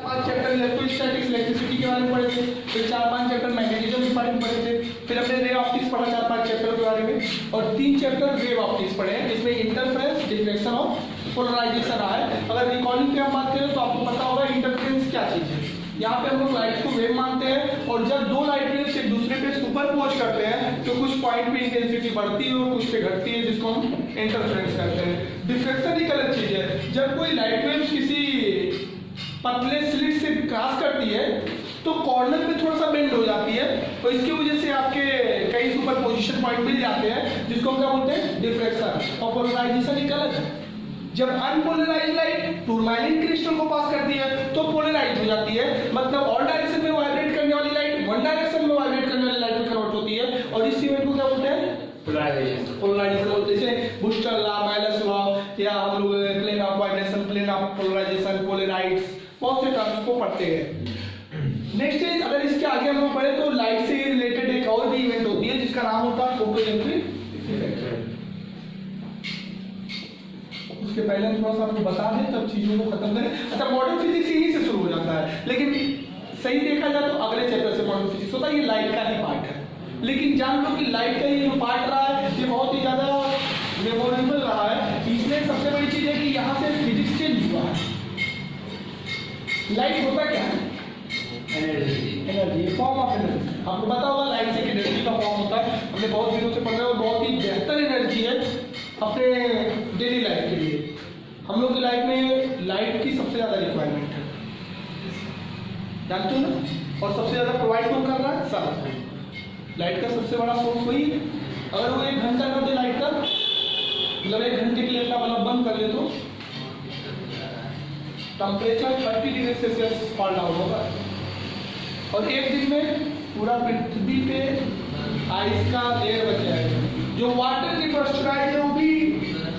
5 chapter electrostatics electricity के बारे में पढ़े थे, फिर 4-5 चैप्टर मैग्नेटिज्म के बारे में पढ़े थे, फिर हमने रे ऑप्टिक्स पढ़ा 4-5 चैप्टर के बारे में, और 3 चैप्टर वेव ऑप्टिक्स पढ़े हैं जिसमें इंटरफेरेंस, डिफ्लेक्शन और पोलराइजेशन आया है। अगर रिकॉर्डिंग की हम बात करें तो आपको पता होगा इंटरफेरेंस क्या चीज है। यहाँ पे हम लोग लाइट को वेव मानते हैं और जब दो लाइट वेव्स एक दूसरे पे सुपरपोज करते हैं तो कुछ पॉइंट पे इंटेंसिटी बढ़ती है और कुछ पे घटती है, जिसको हम इंटरफेरेंस कहते हैं। डिफ्लेक्शन एक अलग चीज है, जब कोई लाइट वेव्स किसी पतले स्लिट से क्रॉस करती है तो कॉर्नर पे थोड़ा सा बेंड हो जाती है और इसकी वजह से आपके कई सुपरपोजिशन पॉइंट मिल जाते हैं, जिसको हम क्या बोलते हैं, डिफ्लेक्शन। और पोलराइजेशन एक अलग है, जब अनपोलराइज्ड लाइट टूरमैलिन क्रिस्टल को पास करती है तो पोलराइज हो जाती है, मतलब ऑल डायरेक्शन में वाइब्रेट करने वाली लाइट वन डायरेक्शन में वाइब्रेट करने वाली लाइट में कन्वर्ट होती है, और इस इवेंट को क्या बोलते हैं, पोलराइजेशन। पोलराइजेशन बोलते हैं बूस्टर लॉ, माइलस लॉ, या हम लोग plane of vibration, plane of polarization, polaroids, बहुत से टर्म्स को पढ़ते हैं। नेक्स्ट इज, अगर इसके आगे हम लोग पढ़े तो लाइट से रिलेटेड एक और भी इवेंट होती है जिसका नाम होता है फोटोइलेक्ट्रिक इफेक्ट। उसके पहले हम थोड़ा सा आपको बता दें तब चीजों को खत्म करें। अच्छा, मॉडर्न फिजिक्स यहीं से शुरू हो जाता है, लेकिन सही देखा जाए तो अगले चैप्टर से मॉडर्न फिजिक्स होता है। ये लाइट का ही पार्ट है, लेकिन जान लो कि लाइट का ये जो पार्ट रहा है ये बहुत ही ज्यादा मेमोरेबल रहा है। इसमें सबसे बड़ी चीज है कि यहाँ से फिजिक्स चेंज हुआ है। लाइट होता क्या है, एनर्जी, फॉर्म ऑफ एनर्जी। आपको पता होगा लाइट से एनर्जी का फॉर्म होता है, हमने बहुत दिनों से पढ़ा है और बहुत ही बेहतर एनर्जी है अपने डेली लाइफ के लिए। हम लोग की लाइफ में लाइट की सबसे ज्यादा रिक्वायरमेंट है, जानते हो ना, और सबसे ज्यादा प्रोवाइड कौन कर रहा है, सन। लाइट का सबसे बड़ा सोर्स वही है। अगर वो 1 घंटा कर दे लाइट का, मतलब 1 घंटे के लिए अपना बल्ब बंद कर ले तो temperature 30 degree Celsius fall down होगा, और एक दिन में पूरा पृथ्वी पे आइस का लेयर बच जाएगा। जो वाटर की मॉइस्चराइज है वो भी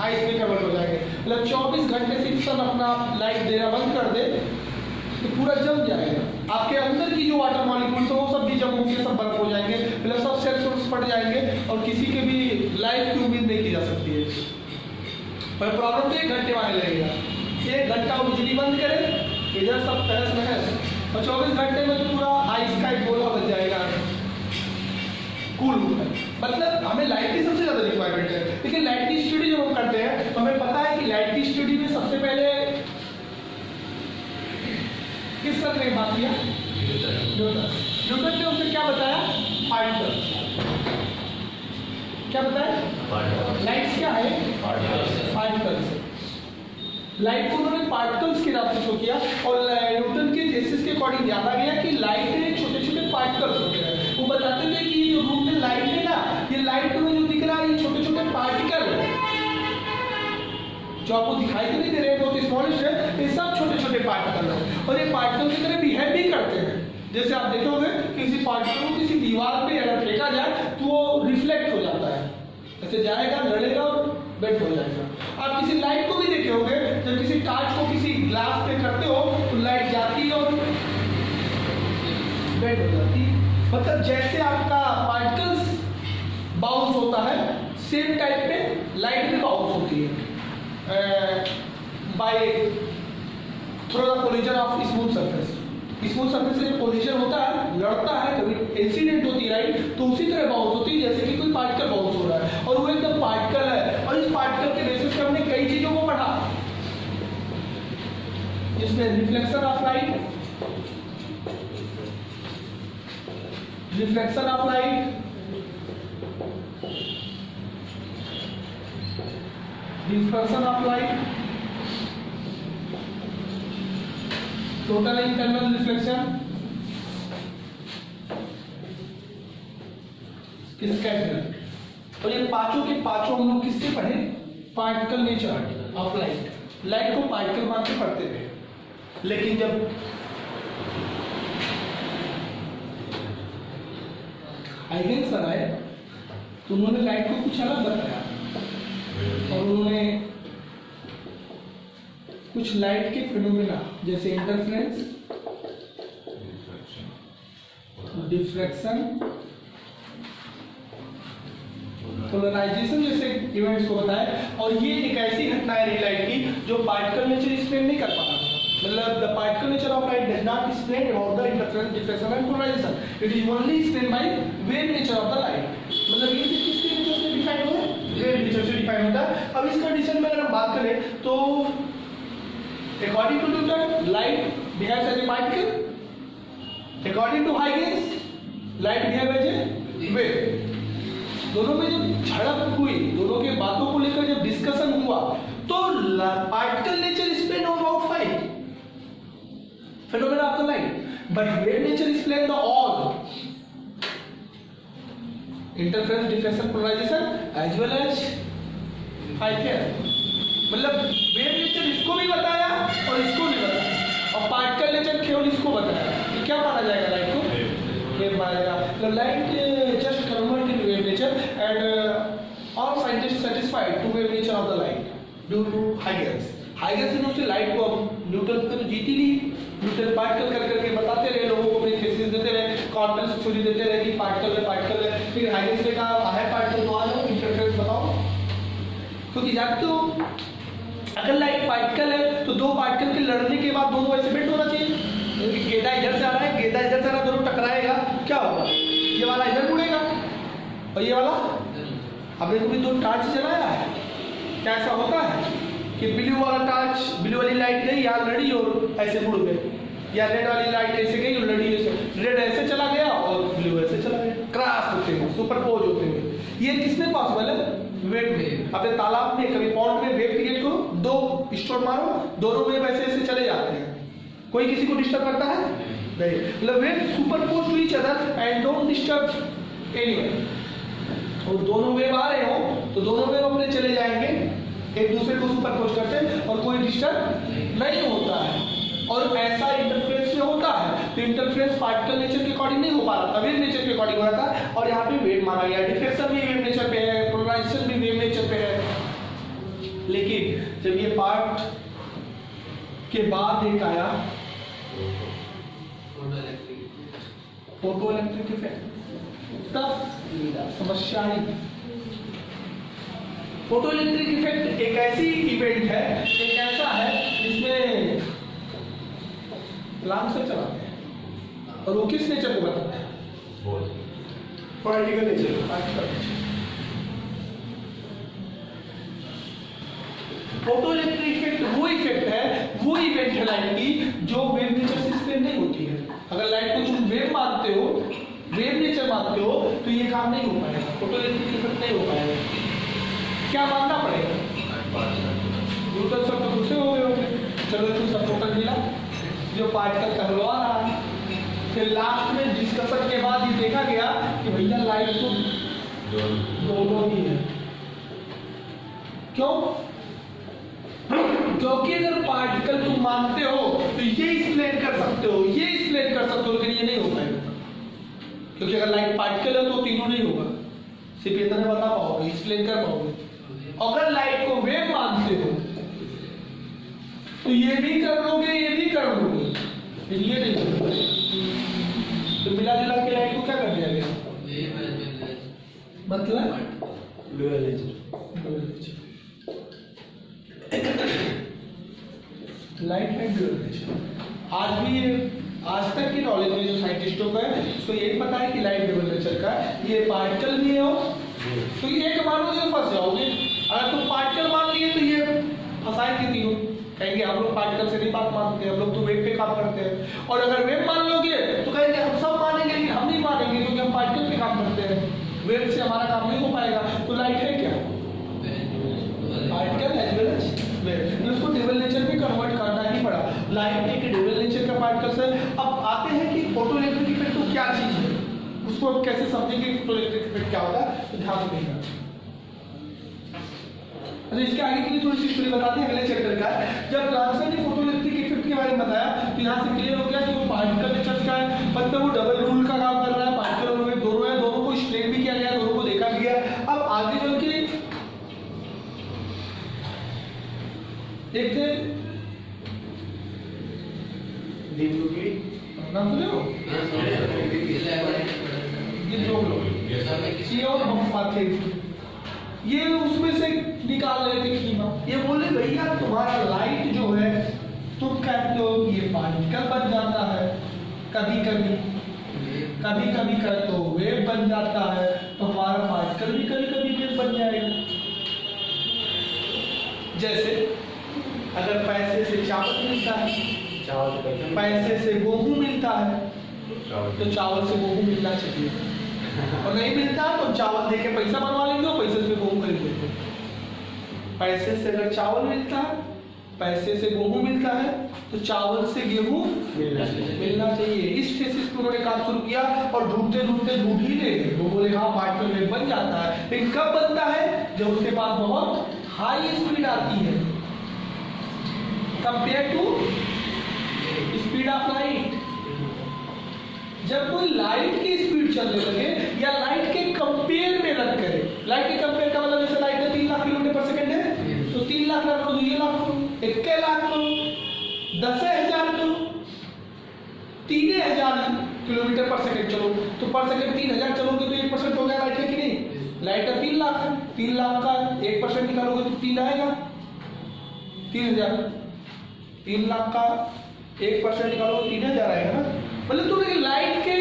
आइस में कन्वर्ट हो जाएंगे। मतलब 24 घंटे से सन अपना लाइट देना बंद कर दे तो पूरा जम जाएगा। आपके अंदर की जो वाटर मॉलिक्यूल्स है वो सब भी जम होकर सब बर्फ हो जाएंगे, मतलब सब सेल्स फट जाएंगे और किसी के भी लाइफ की उम्मीद नहीं की जा सकती है। पर प्रॉब्लम तो 1 घंटे में आने लगेगा। 1 घंटा वो बिजली बंद करे, इधर सब तहस नहस, और 24 घंटे में तो पूरा आइस का एक गोला बच जाएगा, कूल होगा। मतलब हमें लाइट की सबसे ज्यादा रिक्वायरमेंट है। लेकिन लाइट की स्टडी जब हम करते हैं तो हमें पता है कि लाइट की स्टडी में सबसे पहले किस सर ने बात किया, न्यूटन ने उसे क्या बताया, पार्टिकल। क्या बताया, लाइट क्या है, पार्टिकल्स। लाइट को उन्होंने पार्टिकल्स के नाम से शो किया, और न्यूटन के थीसिस के अकॉर्डिंग जाना गया कि लाइट में छोटे छोटे पार्टिकल्स होते हैं। वो बताते थे कि जो रूम में लाइट है ना, ये लाइट में जो दिख रहा है ये छोटे छोटे पार्टिकल है, जो आपको दिखाई तो नहीं दे रहे, बहुत स्मॉलेस्ट है, ये सब छोटे छोटे पार्टिकल है, और ये पार्टिकल की तरह बिहेव भी करते हैं। जैसे आप देखोगे किसी पार्टिकल को किसी दीवार पे अगर फेंका जाए तो वो रिफ्लेक्ट हो जाता है, ऐसे जाएगा, लड़ेगा और बेंड हो जाएगा। आप किसी लाइट को भी देखे होंगे, जब किसी टार्च को किसी ग्लास पे करते हो तो लाइट जाती है और बेंड हो जाती है। मतलब जैसे आपका पार्टिकल्स बाउंस होता है, सेम टाइप पे लाइट भी बाउंस होती है by through the collision of smooth surface. Smooth surface से कोलिजन होता है, लड़ता है, कभी इंसिडेंट होती है राइट, तो उसी तरह बाउंस होती है जैसे कि कोई पार्टिकल बाउंस हो रहा है, और वो एकदम पार्टिकल है। और इस पार्टिकल के बेसिस पर हमने कई चीजों को पढ़ा, जिसमें reflection of light, reflection of light, dispersion of light, total internal reflection, scattering. और ये पांचों के पांचों हम लोग किससे पढ़े, particle nature of light. Light को पार्टिकल मान के पढ़ते थे, लेकिन जब हाइगेंस सर आए तो उन्होंने लाइट को कुछ अलग बताया, और उन्होंने कुछ लाइट के फिनोमेना जैसे इंटरफेरेंस, डिफ्रैक्शन, पोलराइजेशन जैसे इवेंट्स को बताया। और ये एक ऐसी घटना है लाइट की जो पार्टिकल नेचर एक्सप्लेन नहीं कर पाता था। मतलब the particle nature of light does not explain about the interference diffraction and polarisation, it is only explain by wave nature of the light. मतलब ये किसके नेचर से डिफाइन होता है? वेव नेचर से डिफाइन होता है। अब इस कंडीशन में अगर हम बात करें तो according to Newton light behaves as a particle, according to Huygens light behaves as a wave। दोनों में जब झड़प हुई, दोनों के बातों को लेकर जब डिस्कशन हुआ तो particle nature explain about five phenomena of the light, but wave nature explain the all interference, diffraction, polarization as well as five here। मतलब वेव नेचर इसको भी बताया और इसको भी बताया और पार्टिकल नेचर केवल इसको बताया। तो क्या माना जाएगा लाइट को? वेव माना जाएगा। तो light just convert in wave nature and all scientist satisfied to wave nature of the light due to Huygens. Huygens ने उसे लाइट को न्यूटन पे तो जीत ही ली। न्यूटन पार्टिकल कर करके बताते रहे लोगों को, अपनी थीसिस देते रहे, क्वांटम थ्योरी देते रहे कि पार्टिकल है। फिर हाइगेंस ने कहा है पार्टिकल तो आ जाओ, इंटरफेरेंस बताओ। क्योंकि जानते हो अगर लाइट पार्टिकल है तो दो पार्टिकल के लड़ने के बाद दोनों ऐसे बेट होना चाहिए। गेंदा इधर से आ रहा है, गेंदा इधर से आ रहा है, दोनों टकराएगा, क्या होगा? ये वाला इधर उड़ेगा और ये वाला। आपने कभी दो टार्च जलाया है? क्या ऐसा होता है कि ब्लू वाला टार्च, ब्लू वाली लाइट गई यहाँ लड़ी और ऐसे उड़ गए, या रेड वाली लाइट ऐसे गई और लड़ी ऐसे, रेड ऐसे चला गया और ब्लू ऐसे चला गया, क्रॉस होते हुए, सुपरपोज होते हुए। ये किसमें पॉसिबल है? वेव में। अपने तालाब में कभी पॉन्ड में वेव क्रिएट करो, दो स्टोन मारो, दोनों वेव ऐसे ऐसे चले जाते हैं, कोई किसी को डिस्टर्ब करता है नहीं। मतलब wave superpose to each other and don't disturb anyone. और दोनों वेव आ रहे हो तो दोनों वेव अपने चले जाएंगे, एक दूसरे को सुपरपोज करते हैं और कोई डिस्टर्ब नहीं होता है। और ऐसा इंटरफेरेंस में होता है तो इंटरफेरेंस पार्टिकल नेचर के अकॉर्डिंग नहीं हो पा रहा था, वेव नेचर के अकॉर्डिंग हो रहा था। और यहाँ पे वेव माना गया, डिफ्रेक्शन भी वेव नेचर पे है, पोलराइजेशन भी वेव नेचर पे है। लेकिन जब ये पार्ट के बाद एक आया फोटो इलेक्ट्रिक इफेक्ट, तब समस्या आई। फोटो इलेक्ट्रिक इफेक्ट एक ऐसी इवेंट है, एक ऐसा है जिसमें प्लांट से चलाते हैं और वो किस नेचर को बताता है? Particle nature. Photo electric effect वो इफेक्ट है, वो इवेंट है लाइट की जो वेव नेचर से एक्सप्लेन नहीं होती है। अगर लाइट को तुम वेव मानते हो, वेव नेचर मानते हो तो ये काम नहीं हो पाएगा, फोटो इलेक्ट्रिक इफेक्ट नहीं हो पाएगा। क्या मानना पड़ेगा? न्यूटन सर तो दूसरे हो गए होंगे, चलो तो सपोर्टर मिला जो पार्टिकल कहलवा रहा है। फिर लास्ट में डिस्कशन के बाद ये देखा गया कि भैया लाइट तो दोनों ही है। क्यों? क्योंकि अगर पार्टिकल तुम मानते हो तो ये एक्सप्लेन कर सकते हो, ये एक्सप्लेन कर सकते हो, लेकिन ये नहीं हो पाएगा। क्योंकि अगर लाइट पार्टिकल है तो तीनों नहीं होगा, सिर्फ इतना बता पाओगे, एक्सप्लेन कर पाओगे। अगर लाइट को वेव मानते हो तो ये भी कर लोगे, ये भी कर लोगे, ये नहीं कर पाएगा। तो मिला जुला के लाइट को क्या कर दिया गया? मतलब ड्यूअल नेचर। लाइट है ड्यूअल नेचर। आज भी आज तक की नॉलेज में जो साइंटिस्टों का है उसको यही पता है कि लाइट ड्यूअल नेचर का है। ये पार्टिकल भी हो तो एक मानोगे तो फंस जाओगे। अगर तुम पार्टिकल मान लिए तो ये फंसाएंगे तीनों, कहेंगे हम लोग पार्टिकल से नहीं बात मानते, हम लोग तो वेव पे काम करते हैं। और अगर वेव मान लोगे तो कहेंगे हम सब मानेंगे, लेकिन हम नहीं मानेंगे क्योंकि हम पार्टिकल पे काम करते हैं, वेव से हमारा काम नहीं हो पाएगा। तो लाइट है क्या? Particle as well as wave. उसको ड्यूअल नेचर में कन्वर्ट करना ही पड़ा। लाइट एक ड्यूअल नेचर का पार्टिकल है। अब आते हैं कि फोटो इलेक्ट्रिक इफेक्ट तो क्या चीज है, उसको हम कैसे समझेंगे फोटो इलेक्ट्रिक इफेक्ट क्या होता है, तो ध्यान देना। तो इसके आगे की थोड़ी सी स्टोरी बताते हैं अगले चैप्टर का। जब लांसर ने फोटो इलेक्ट्रिक इफेक्ट के बारे में बताया तो यहाँ से क्लियर हो गया कि वो पार्टिकल नेचर का है, मतलब वो डबल रूल का काम कर रहा है। पार्टिकल और वेव दोनों है, दोनों को एक्सप्लेन भी किया गया, दोनों को देखा गया। अब आगे चल के एक थे नाम सुने हो? ये दो लोग ये और मोहम्मद थे, ये उसमें से निकाल रहे थे कीमा। ये बोले भैया तुम्हारा लाइट जो है तुम कहते हो कभी कभी कर तो वेव बन जाता है, तो हमारा पार्टिकल भी कभी वेव बन जाएगा। जैसे अगर पैसे से चावल मिलता है, पैसे से गेहूं मिलता है, तो चावल से गेहूं मिलना चाहिए, और नहीं मिलता तो चावल दे के पैसा बनवा लेंगे और पैसे से गेहूं खरीद लेंगे। पैसे से अगर चावल मिलता है, पैसे से गेहूं मिलता है, तो चावल से गेहूं मिलना चाहिए। इस थीसिस पे उन्होंने काम शुरू किया और ढूंढते ढूंढ ही ले गए। वो बोले हाँ पार्टिकल वेव बन जाता है, लेकिन कब बनता है? जब उसके पास बहुत हाई स्पीड आती है compare to speed of light. जब कोई लाइट की स्पीड चलने लगे या लाइट के कंपेयर में रन करे, लाइट के कंपेयर का मतलब जैसे लाइट का 3 लाख किलोमीटर पर सेकंड है, तो 3 लाख रख लो, 2 लाख लो, 1 लाख लो, 10,000 लो, 3,000 किलोमीटर पर सेकंड चलो, तो पर सेकंड 3,000 चलोगे तो 1% हो गया लाइट का कि नहीं? लाइट का 3 लाख है, 3 लाख का 1% निकालोगे तो 3 आएगा, 3,000। 3 लाख का 1% निकालोगे 3,000 आएगा ना। मतलब तुम लाइट के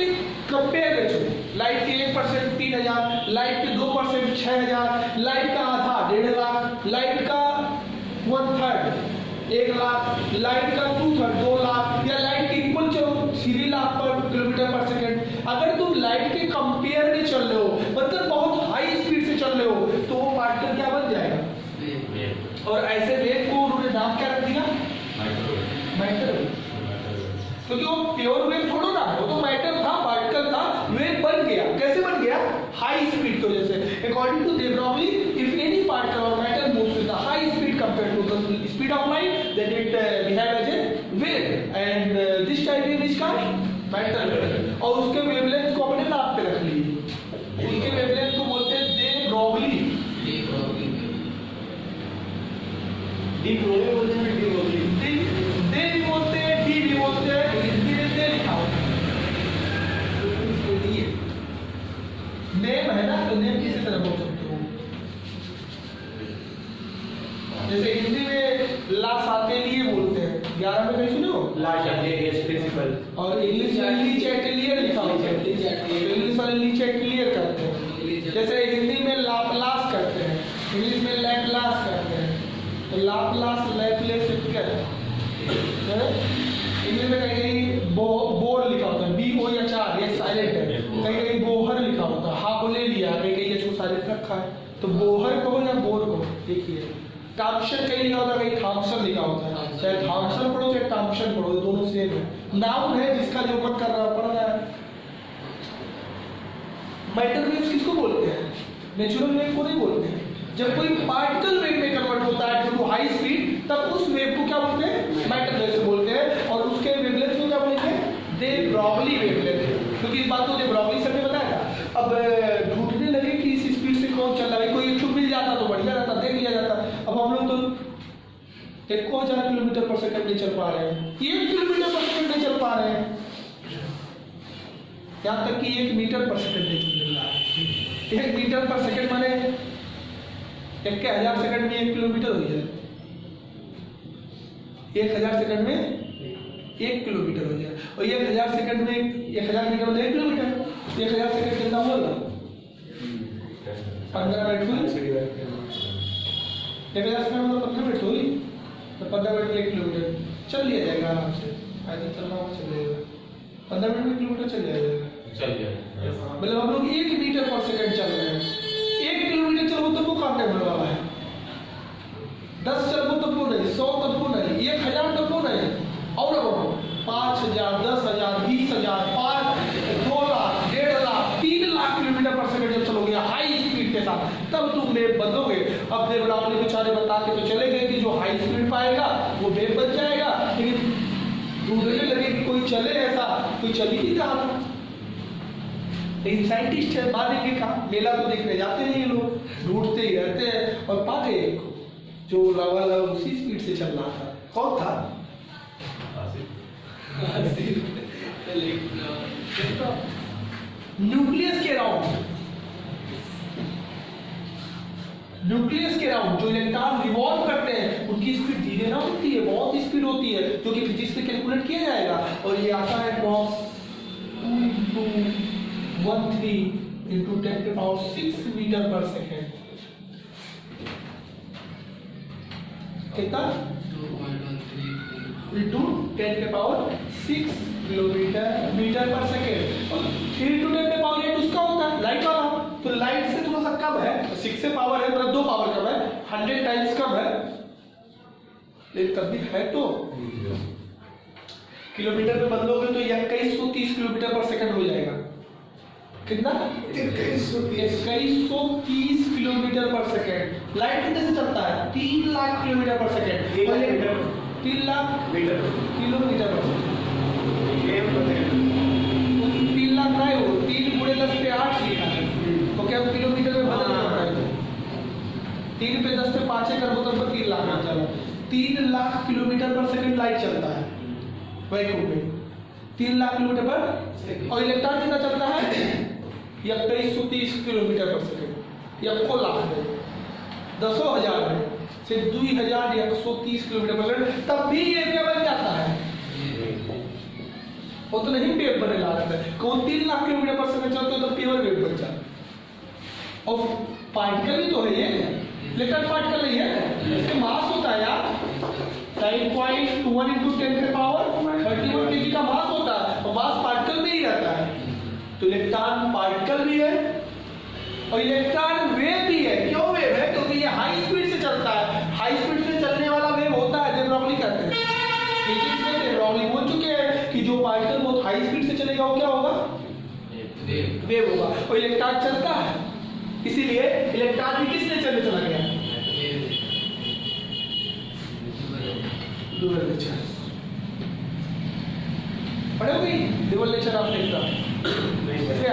कंपेयर में चलो, लाइट के 1% 3,000, लाइट के 2% 6,000, लाइट का आधा 1.5 लाख, लाइट का 1/3 1 लाख, लाइट का 2/3 2 लाख, या लाइट के इक्वल चलो 3 लाख पर किलोमीटर पर सेकंड। अगर तुम लाइट के कंपेयर में चल रहे हो, मतलब बहुत हाई स्पीड से चल रहे हो, तो वो पार्टिकल क्या बन जाएगा? और ऐसे वेव को उन्होंने नाम क्या रख दिया? मैटर। क्योंकि वो प्योर वेव थोड़ा ना, वो तो मैटर था, पार्टिकल था, वेव बन गया। कैसे बन गया? हाई स्पीड की वजह से। According to de Broglie, if any particle और matter moves with a high speed compared to the speed of light, then it behave as a wave, and this type wave is called matter wave। और उसके wavelength को अपने नाम पे रख लीजिए, उसके वेवलेंथ को बोलते हैं दे ब्रॉगली। डी ब्रॉगली बोलते हैं, डी ब्रॉगली, दे भी बोलते हैं, डी भी बोलते हैं, हिंदी में दे लिखा होता है। नेम है ना, तो नेम किसी तरह बोल सकते हो। जैसे हिंदी में ला सातेलिए बोलते हैं, 11 में कहीं सुने हो? ला सातेलिए प्रिंसिपल। और इंग्लिश में ली चैटेलियर लिखा होता है, इंग्लिश वाले ली चैटेलियर करते हैं। जैसे हिंदी में लाप्लास करते हैं, इंग्लिश में लैपलास करते हैं। तो लाप्लास लैपलेस क्या है? इंग्लिश में कहीं बोर लिखा होता है, BOHR, ये साइलेंट है। कहीं बोहर लिखा होता है, हाँ बोले लिया, कहीं इसको साइलेंट रखा है। तो बोहर कहो या बोर कहो, देखिए टॉम्सन कहीं लिखा होता है, कहीं थॉम्सन लिखा होता है। चाहे थॉम्सन पढ़ो चाहे टॉम्सन पढ़ो, दोनों सेम है। नाउन है, जिसका जो मन कर रहा है पढ़ रहा है। मैटर वेव्स किसको बोलते हैं? नेचुरल वेव को नहीं बोलते हैं। जब कोई पार्टिकल वेव में कन्वर्ट होता है टू हाई स्पीड, तब उस वेव को क्या बोलते हैं? मैटर वेव बोलते हैं। और उसके वेवलेंथ को क्या बोलते हैं? दे ब्रॉगली वेवलेंथ। क्योंकि इस बात को दे ब्रॉगली सर ने बताया था। अब ढूंढने लगे कि इस स्पीड से कौन चल रहा है, कोई एक मिल जाता तो बढ़िया रहता, देख लिया जाता। अब हम लोग तो 1,000 किलोमीटर पर सेकंड नहीं चल पा रहे हैं, 1 किलोमीटर पर सेकंड नहीं चल पा रहे हैं, यहाँ तक कि 1 मीटर पर सेकंड नहीं चल रहा है। 1 मीटर पर सेकंड माने 1,000 सेकंड में 1 किलोमीटर हो जाए, 1,000 सेकंड में 1 किलोमीटर हो जाए। और 1,000 सेकंड में 1,000 मीटर मतलब 1 किलोमीटर। 1,000 सेकंड कितना होगा? 15 मिनट हुई। 1,000 सेकंड मतलब 15 मिनट हुई, तो 15 मिनट में 1 किलोमीटर चल लिया जाएगा आराम से। ऐसे चलना हो चल जाएगा, 15 मिनट में किलोमीटर चल जाएगा। मतलब हम लोग 1 मीटर पर सेकंड चल रहे हैं। 1 किलोमीटर चलो तो वो काम नहीं होने वाला है, 10 चलो तो वो नहीं, 100 तक वो नहीं, 1,000 तक वो नहीं, और 5,000, 10,000, 20,000, 2 लाख, 1.5 लाख, 3 लाख किलोमीटर पर सेकंड जब चलोगे हाई स्पीड के साथ, तब तुम वेव बनोगे। अब देव ब्रॉगली बेचारे बता के तो चले गए कि जो हाई स्पीड पाएगा वो वेव बन जाएगा, लेकिन ढूंढने लगे कि कोई चले, ऐसा कोई चल ही नहीं रहा था। लेकिन साइंटिस्ट है, मानेंगे कहाँ? मेला तो देखने जाते नहीं लोग, ढूंढते ही रहते हैं। और पा गए एक जो लगा उसी स्पीड से चल रहा था। कौन था? न्यूक्लियस के अराउंड, न्यूक्लियस के अराउंड जो इलेक्ट्रॉन रिवॉल्व करते हैं, उनकी स्पीड धीरे ना होती है, बहुत स्पीड होती है, जो कि फिजिक्स में कैलकुलेट किया जाएगा। और ये आता है 2 into 13 into 10 to power 6 metre पर सेकेंड। कितना? 2.13 into 10 के पावर 6 मीटर पर सेकेंड। और 3 into 10 के पावर 8 उसका होता है लाइट वाला, तो लाइट से थोड़ा सा कम है, 6 से पावर है मतलब 2 पावर कम है, 100 टाइम्स कम है, लेकिन तब भी है तो किलोमीटर में बदलोगे तो 2130 किलोमीटर पर सेकंड हो जाएगा। कितना? 2130 किलोमीटर पर सेकंड। लाइट कितने से चलता है? 3 लाख किलोमीटर पर सेकंड। 3 लाख किलोमीटर पर सेकंड। 3 लाख नहीं हो, 3 गुणे 10 पे 8 लिखा है, तो क्या किलोमीटर में बदल जाता है? 3 पे 10 पे 5 कर दो तब 3 लाख आ जाएगा। 3 लाख किलोमीटर पर सेकंड लाइट चलता है वैक्यूम में, 3 लाख किलोमीटर पर। और इलेक्ट्रॉन कितना चलता है? 2130 किलोमीटर पर सेकंड। या को लाख में 10,000 में से 2130 किलोमीटर पर सेकंड, तब भी ये वेव बन जाता है। वो तो नहीं वेव बने लागत है, कौन 3 लाख किलोमीटर पर सेकंड चलते तो प्योर वेव बन जाता है। और पार्टिकल ही तो है ये, इलेक्ट्रॉन पार्टिकल नहीं है, इसके मास होता है यार 9.21 into 10 के पावर 31 केजी का मास होता है, और मास पार्टिकल में ही रहता है। तो इलेक्ट्रॉन पार्टिकल भी है और इलेक्ट्रॉन वेव भी है। क्यों वेव है? क्योंकि ये हाई स्पीड से चलता है। हाई स्पीड से चलने वाला वेव होता है, de Broglie कहते हैं। फिजिक्स में de Broglie बोल चुके हैं कि जो पार्टिकल बहुत हाई स्पीड से चलेगा वो क्या होगा? वेव होगा। और इलेक्ट्रॉन चलता है, इसीलिए इलेक्ट्रॉन भी किस नेचर में चला गया? Dual nature. पढ़ोगे ड्यूअल नेचर ऑफ इलेक्ट्रॉन? इसमें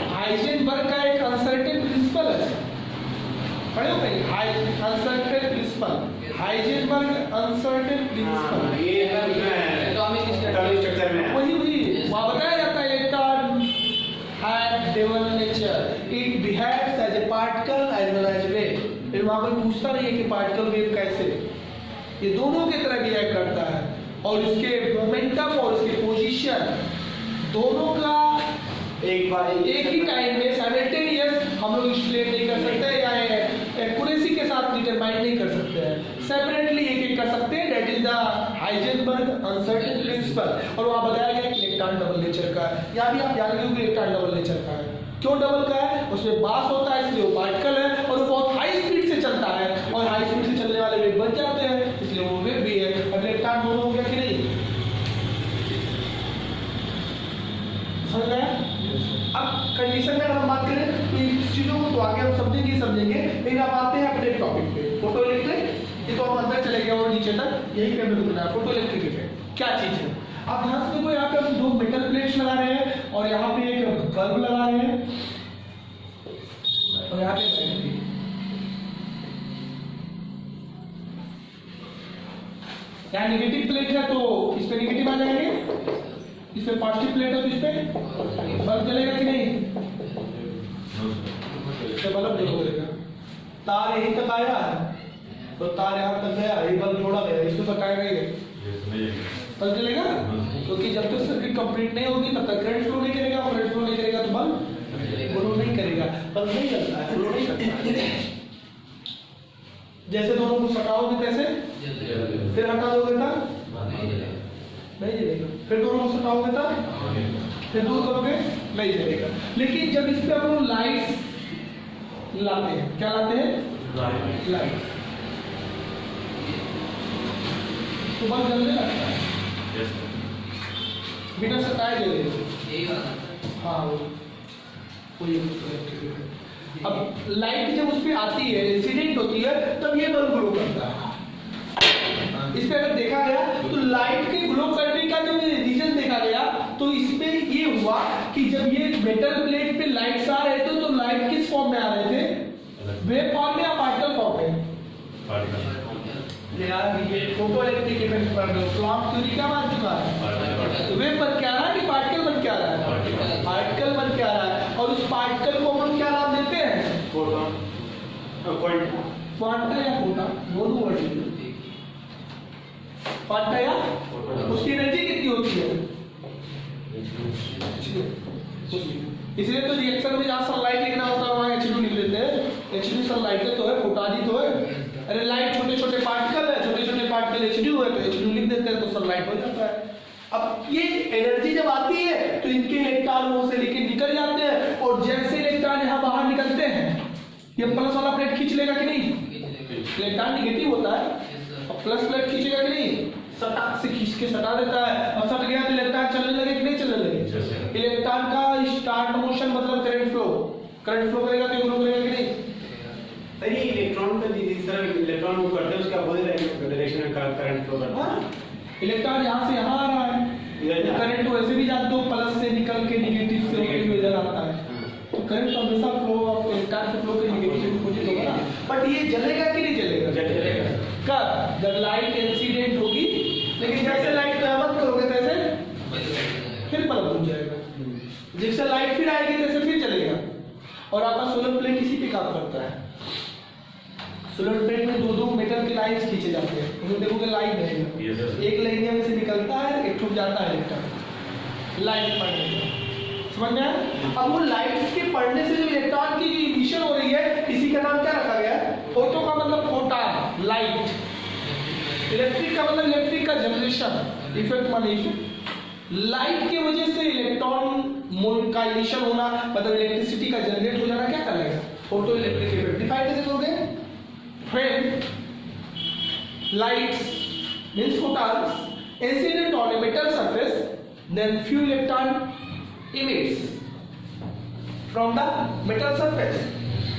हाइजेनबर्ग का एक अनसर्टेन प्रिंसिपल है, पढ़े हो भाई? Uncertain principle, Heisenberg uncertain principle. ये एटॉमिक स्ट्रक्चर में वही वहाँ बताया जाता है electron have dual nature, it behaves as a particle as well as wave. फिर वहाँ कोई पूछता नहीं है कि पार्टिकल वेव कैसे, ये दोनों की तरह बिहेव करता है, और इसके मोमेंटम और इसकी पोजीशन दोनों का एक ही टाइम में साइमल्टेनियस हम लोग एक्सप्लेन नहीं कर सकते या एक्यूरेसी के साथ डिटरमाइन नहीं कर सकते हैं, सेपरेटली एक कर सकते हैं। That is the Heisenberg uncertain principle. और वहाँ बताया गया कि इलेक्ट्रॉन डबल नेचर का है। यहाँ भी आप जान गए कि इलेक्ट्रॉन डबल नेचर का है। क्यों डबल का है? उसमें मास होता है इसलिए वो पार्टिकल है, और वो बहुत हाई स्पीड से चलता है, और हाई स्पीड से चलने वाले वेव बन जाते हैं, इसलिए वो वेव भी है। अब इलेक्ट्रॉन दोनों हो गया कि नहीं? समझ गया? अब कंडीशन में अगर हम बात करें तो इस चीजों को तो आगे हम समझेंगे, लेकिन अब आते हैं अपने टॉपिक पे, फोटो इलेक्ट्रिक। ये तो हम अंदर चले गए और नीचे तक यही पे हमें रुकना है। फोटो इलेक्ट्रिक इफेक्ट क्या चीज है? आप ध्यान से देखो, यहाँ पे हम 2 मेटल प्लेट्स लगा रहे हैं, और यहाँ पे एक बल्ब लगा रहे हैं, और यहाँ पे बैटरी। यहाँ नेगेटिव प्लेट है तो इस पे नेगेटिव आ जाएंगे, इस पे पॉजिटिव प्लेट है तो इस पे बल्ब जलेगा कि नहीं? तो बल्ब नहीं जलेगा। तार यहीं तक आया तो तार यहाँ तक गया, ये बल्ब जोड़ा गया, इसको सटाएगा ही बल्ब जलेगा, क्योंकि जब तक सर्किट कंप्लीट नहीं होगी तब तक करंट फ्लो नहीं करेगा, करंट फ्लो नहीं करेगा तो बल्ब ग्लो नहीं करेगा, बल्ब नहीं जलता है, ग्लो नहीं करता है। जैसे दोनों को सटाओगे तैसे, फिर हटा दोगे तब नहीं जलेगा, फिर दोनों को सटाओगे तब, फिर दूर करोगे नहीं जलेगा। लेकिन जब इस पे हम लोग लाइट लाते हैं, क्या लाते हैं? लाइट, तो बल्ब जलने लगता है बिना सटाए जलेगा। हाँ वही। अब लाइट जब उस पे आती है, इंसिडेंट होती है, तब ये बल्ब ग्लो करता है। इस पे अगर देखा गया तो लाइट के ग्लो करने का जो रीजन देखा गया, तो इसमें ये हुआ कि जब ये मेटल प्लेट पे लाइट्स आ रहे थे तो लाइट किस फॉर्म में आ रहे थे? वेव फॉर्म में या पार्टिकल फॉर्म में? यार ये फोटो इलेक्ट्रिक इफेक्ट पर क्लॉक थ्योरी क्या मान चुका है? तो वेव बन के आ रहा है कि पार्टिकल बन के आ रहा है? पार्टिकल बन के आ रहा है, और उस पार्टिकल को हम क्या नाम देते हैं? फोटॉन, क्वांटा या फोटॉन, दोनों वर्ड। क्वांटा या उसकी एनर्जी कितनी होती है? इसलिए तो रिएक्शन में जहाँ सनलाइट लिखना होता है वहाँ H2 लिख लेते हैं। H2 सनलाइट तो है, फोटाजी तो है। अरे लाइट छोटे छोटे पार्टिकल है, छोटे छोटे पार्टिकल H2 है तो H2 लिख देते हैं तो सनलाइट हो जाता है। अब ये एनर्जी जब आती है तो इनके इलेक्ट्रॉन वो से लेके निकल जाते हैं और जैसे इलेक्ट्रॉन यहाँ बाहर निकलते हैं ये प्लस वाला प्लेट खींच लेगा कि नहीं? इलेक्ट्रॉन नेगेटिव होता है और प्लस प्लेट खींचेगा कि नहीं? सटाक से खींच के सटा देता है और सट गया तो इलेक्ट्रॉन चलने लगे कि नहीं चलने लगे? इलेक्ट्रॉन का स्टार्ट मोशन मतलब करंट फ्लो करेगा तो ग्रो करेगा कि नहीं? नहीं, इलेक्ट्रॉन का जिस तरह इलेक्ट्रॉन मूव करते हैं उसका अपोजिट डायरेक्शन में करंट फ्लो करता है। इलेक्ट्रॉन यहाँ से यहाँ आ रहा है, करंट वैसे भी जाते हो प्लस से निकल के नेगेटिव से होकर इधर आता है, तो करंट हमेशा फ्लो ऑफ इलेक्ट्रॉन के फ्लो के नेगेटिव अपोजिट होगा ना। बट ये जलेगा कि नहीं जलेगा? जलेगा। कब? जब लाइट इंसिडेंट होगी, लेकिन जैसे लाइट बंद करोगे तैसे फिर बल्ब बुझ जाएगा। जैसे लाइट फिर आएगी तैसे फिर जलेगा। और आपका सोलर प्लेट इसी पे काम करता है। सोलर प्लेट में दो मेटल के लाइन्स खींचे जाते हैं, उसमें देखोगे लाइन रहेगा, एक लाइन में से निकलता है, एक ठुक जाता है इलेक्ट्रॉन लाइट पढ़ने का, समझ में आया? अब वो लाइट के पढ़ने से जो इलेक्ट्रॉन की इमिशन हो रही है इसी का नाम क्या रखा गया है? फोटो का मतलब फोटॉन, लाइट। इलेक्ट्रिक का मतलब इलेक्ट्रिक का जनरेशन, इफेक्ट माने इफेक्ट। लाइट की वजह से इलेक्ट्रॉन का इमिशन होना मतलब इलेक्ट्रिसिटी का जनरेट हो जाना क्या करेगा? Photo electric effect. डिफाइन कैसे करोगे? When light means photons incident on a metal surface, then few electron emits from the metal surface,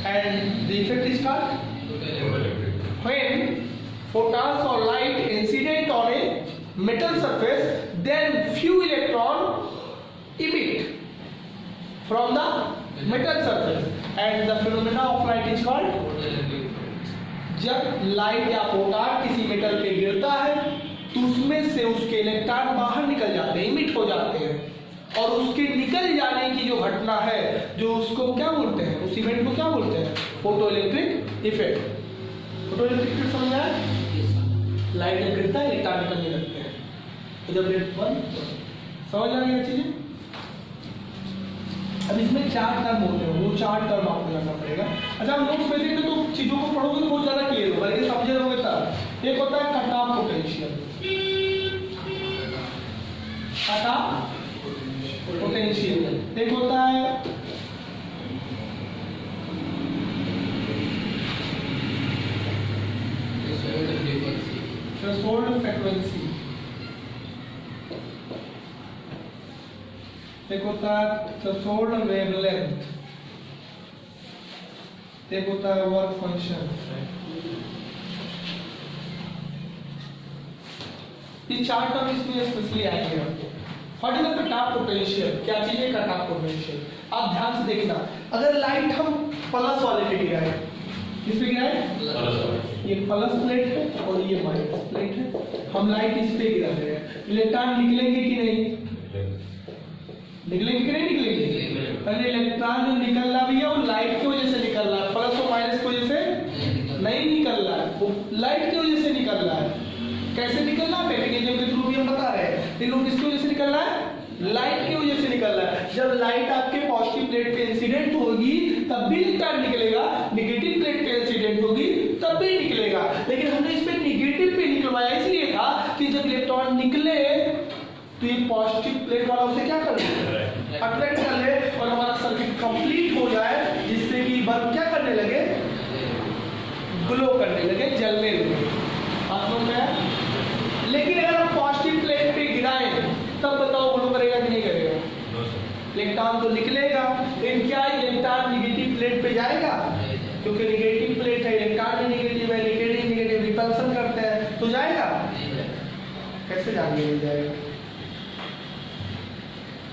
and the effect is called when photons or light incident on a metal surface, then few electron emit from the metal surface, and the phenomena of light is called। जब light या photon किसी metal पे गिरता है तो उसमें से उसके इलेक्ट्रॉन बाहर निकल जाते हैं, इमिट हो जाते हैं, और उसके निकल जाने की जो घटना है जो उसको क्या बोलते हैं, उस इवेंट को क्या बोलते हैं? Photo electric effect. Photo electric effect समझ में आया? लाइट जब गिरता है इलेक्ट्रॉन निकलने लगते हैं, तो जब लाइट बंद समझ आ गई चीजें। अब इसमें चार टर्म होते हैं, वो चार टर्म आपको करना पड़ेगा। अच्छा हम नोट्स में देखेंगे तो चीजों को पढ़ोगे तो बहुत ज्यादा क्लियर होगा, लेकिन समझे रहोगे तब। एक होता है cut off potential, cut off potential. एक होता है थ्रेशोल्ड फ्रीक्वेंसी, एक होता है थ्रेशोल्ड वेवलेंथ, एक होता है वर्क फंक्शन। ये चार टर्म इसमें स्पेशली आएंगे आपको। What is the cut off potential? क्या चीज है कट ऑफ पोटेंशियल? आप ध्यान से देखना, अगर लाइट हम प्लस वाले पे गिराए, किस पे गिराए? ये प्लस प्लेट है और ये माइनस प्लेट है, हम लाइट इस पे गिरा रहे हैं, इलेक्ट्रॉन निकलेंगे कि नहीं? निकलेंगे कि नहीं निकलेंगे? अरे इलेक्ट्रॉन जो निकल रहा भी है वो लाइट की वजह से निकल रहा है, प्लस और माइनस की वजह से नहीं निकल रहा है, वो लाइट की वजह से निकल रहा है। कैसे निकल रहा है? मैकेनिज्म के थ्रू भी हम बता रहे हैं, लेकिन वो किसकी वजह से निकल रहा है? लाइट की वजह से निकल रहा है। जब लाइट आपके पॉजिटिव प्लेट पे इंसिडेंट होगी तब भी इलेक्ट्रॉन निकलेगा, नेगेटिव प्लेट पे इंसिडेंट होगी तब भी निकलेगा, लेकिन हमने इस पे नेगेटिव पे निकलवाया इसलिए था कि जब इलेक्ट्रॉन निकले तो ये पॉजिटिव प्लेट वाला उसे क्या कर ले? अट्रैक्ट कर ले और हमारा सर्किट कंप्लीट हो जाए, जिससे कि बल्ब क्या करने लगे? ग्लो करने लगे, जलने लगे। बात समझ में आया? लेकिन अगर हम पॉजिटिव प्लेट पे गिराएं तब बताओ ग्लो करेगा कि नहीं करेगा? इलेक्ट्रॉन तो निकलेगा, लेकिन क्या इलेक्ट्रॉन नेगेटिव प्लेट पे जाएगा? क्योंकि नेगेटिव प्लेट है, इलेक्ट्रॉन भी नेगेटिव है, नेगेटिव रिपल्सन करते हैं, तो जाएगा? कैसे जाएगा? नहीं जाएगा।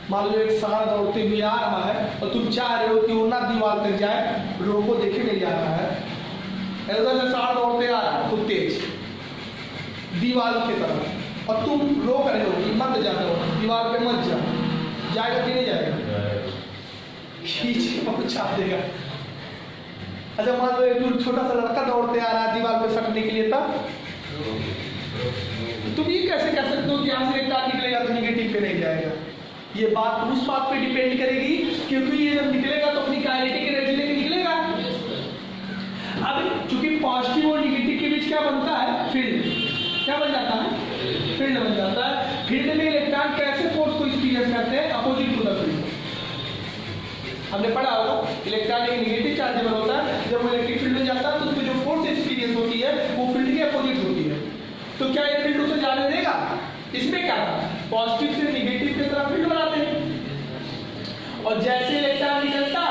मान लो एक सांड दौड़ते हुए आ रहा है और तुम चाह रहे हो कि वो ना दीवार तक जाए, रोको देखे नहीं जा रहा है, उधर से सांड दौड़ते आ रहा है खूब तेज दीवार की तरफ, और तुम रोक रहे हो कि मत जाते हो, दीवार पे मत जा, जाएगा कि नहीं जाएगा? खींच के पहुंचा देगा। अच्छा मान लो एक छोटा सा लड़का दौड़ते आ रहा है दीवार पे सटने के लिए, तब तुम ये कैसे कह सकते हो कि यहाँ से इलेक्ट्रॉन निकलेगा तो नेगेटिव पे नहीं जाएगा? ये बात उस बात पे डिपेंड करेगी, क्योंकि ये जब निकलेगा तो अपनी काइनेटिक एनर्जी लेके निकलेगा। अब चूंकि पॉजिटिव और निगेटिव के बीच क्या बनता है, फील्ड। क्या बन जाता है, फील्ड बन जाता है। फील्ड में इलेक्ट्रॉन कैसे फोर्स को एक्सपीरियंस करते हैं, अपोजिट टू द फील्ड। हमने पढ़ा होगा इलेक्ट्रॉन एक नेगेटिव चार्जेबल होता है, जब वो इलेक्ट्रिक फील्ड में जाता है तो उसको जो फोर्स एक्सपीरियंस होती है वो फील्ड के अपोजिट होती है। तो क्या ये फील्ड उसे जाने देगा? इसमें क्या था, पॉजिटिव से नेगेटिव की तरफ फील्ड बनाते हैं, और जैसे इलेक्ट्रॉन निकलता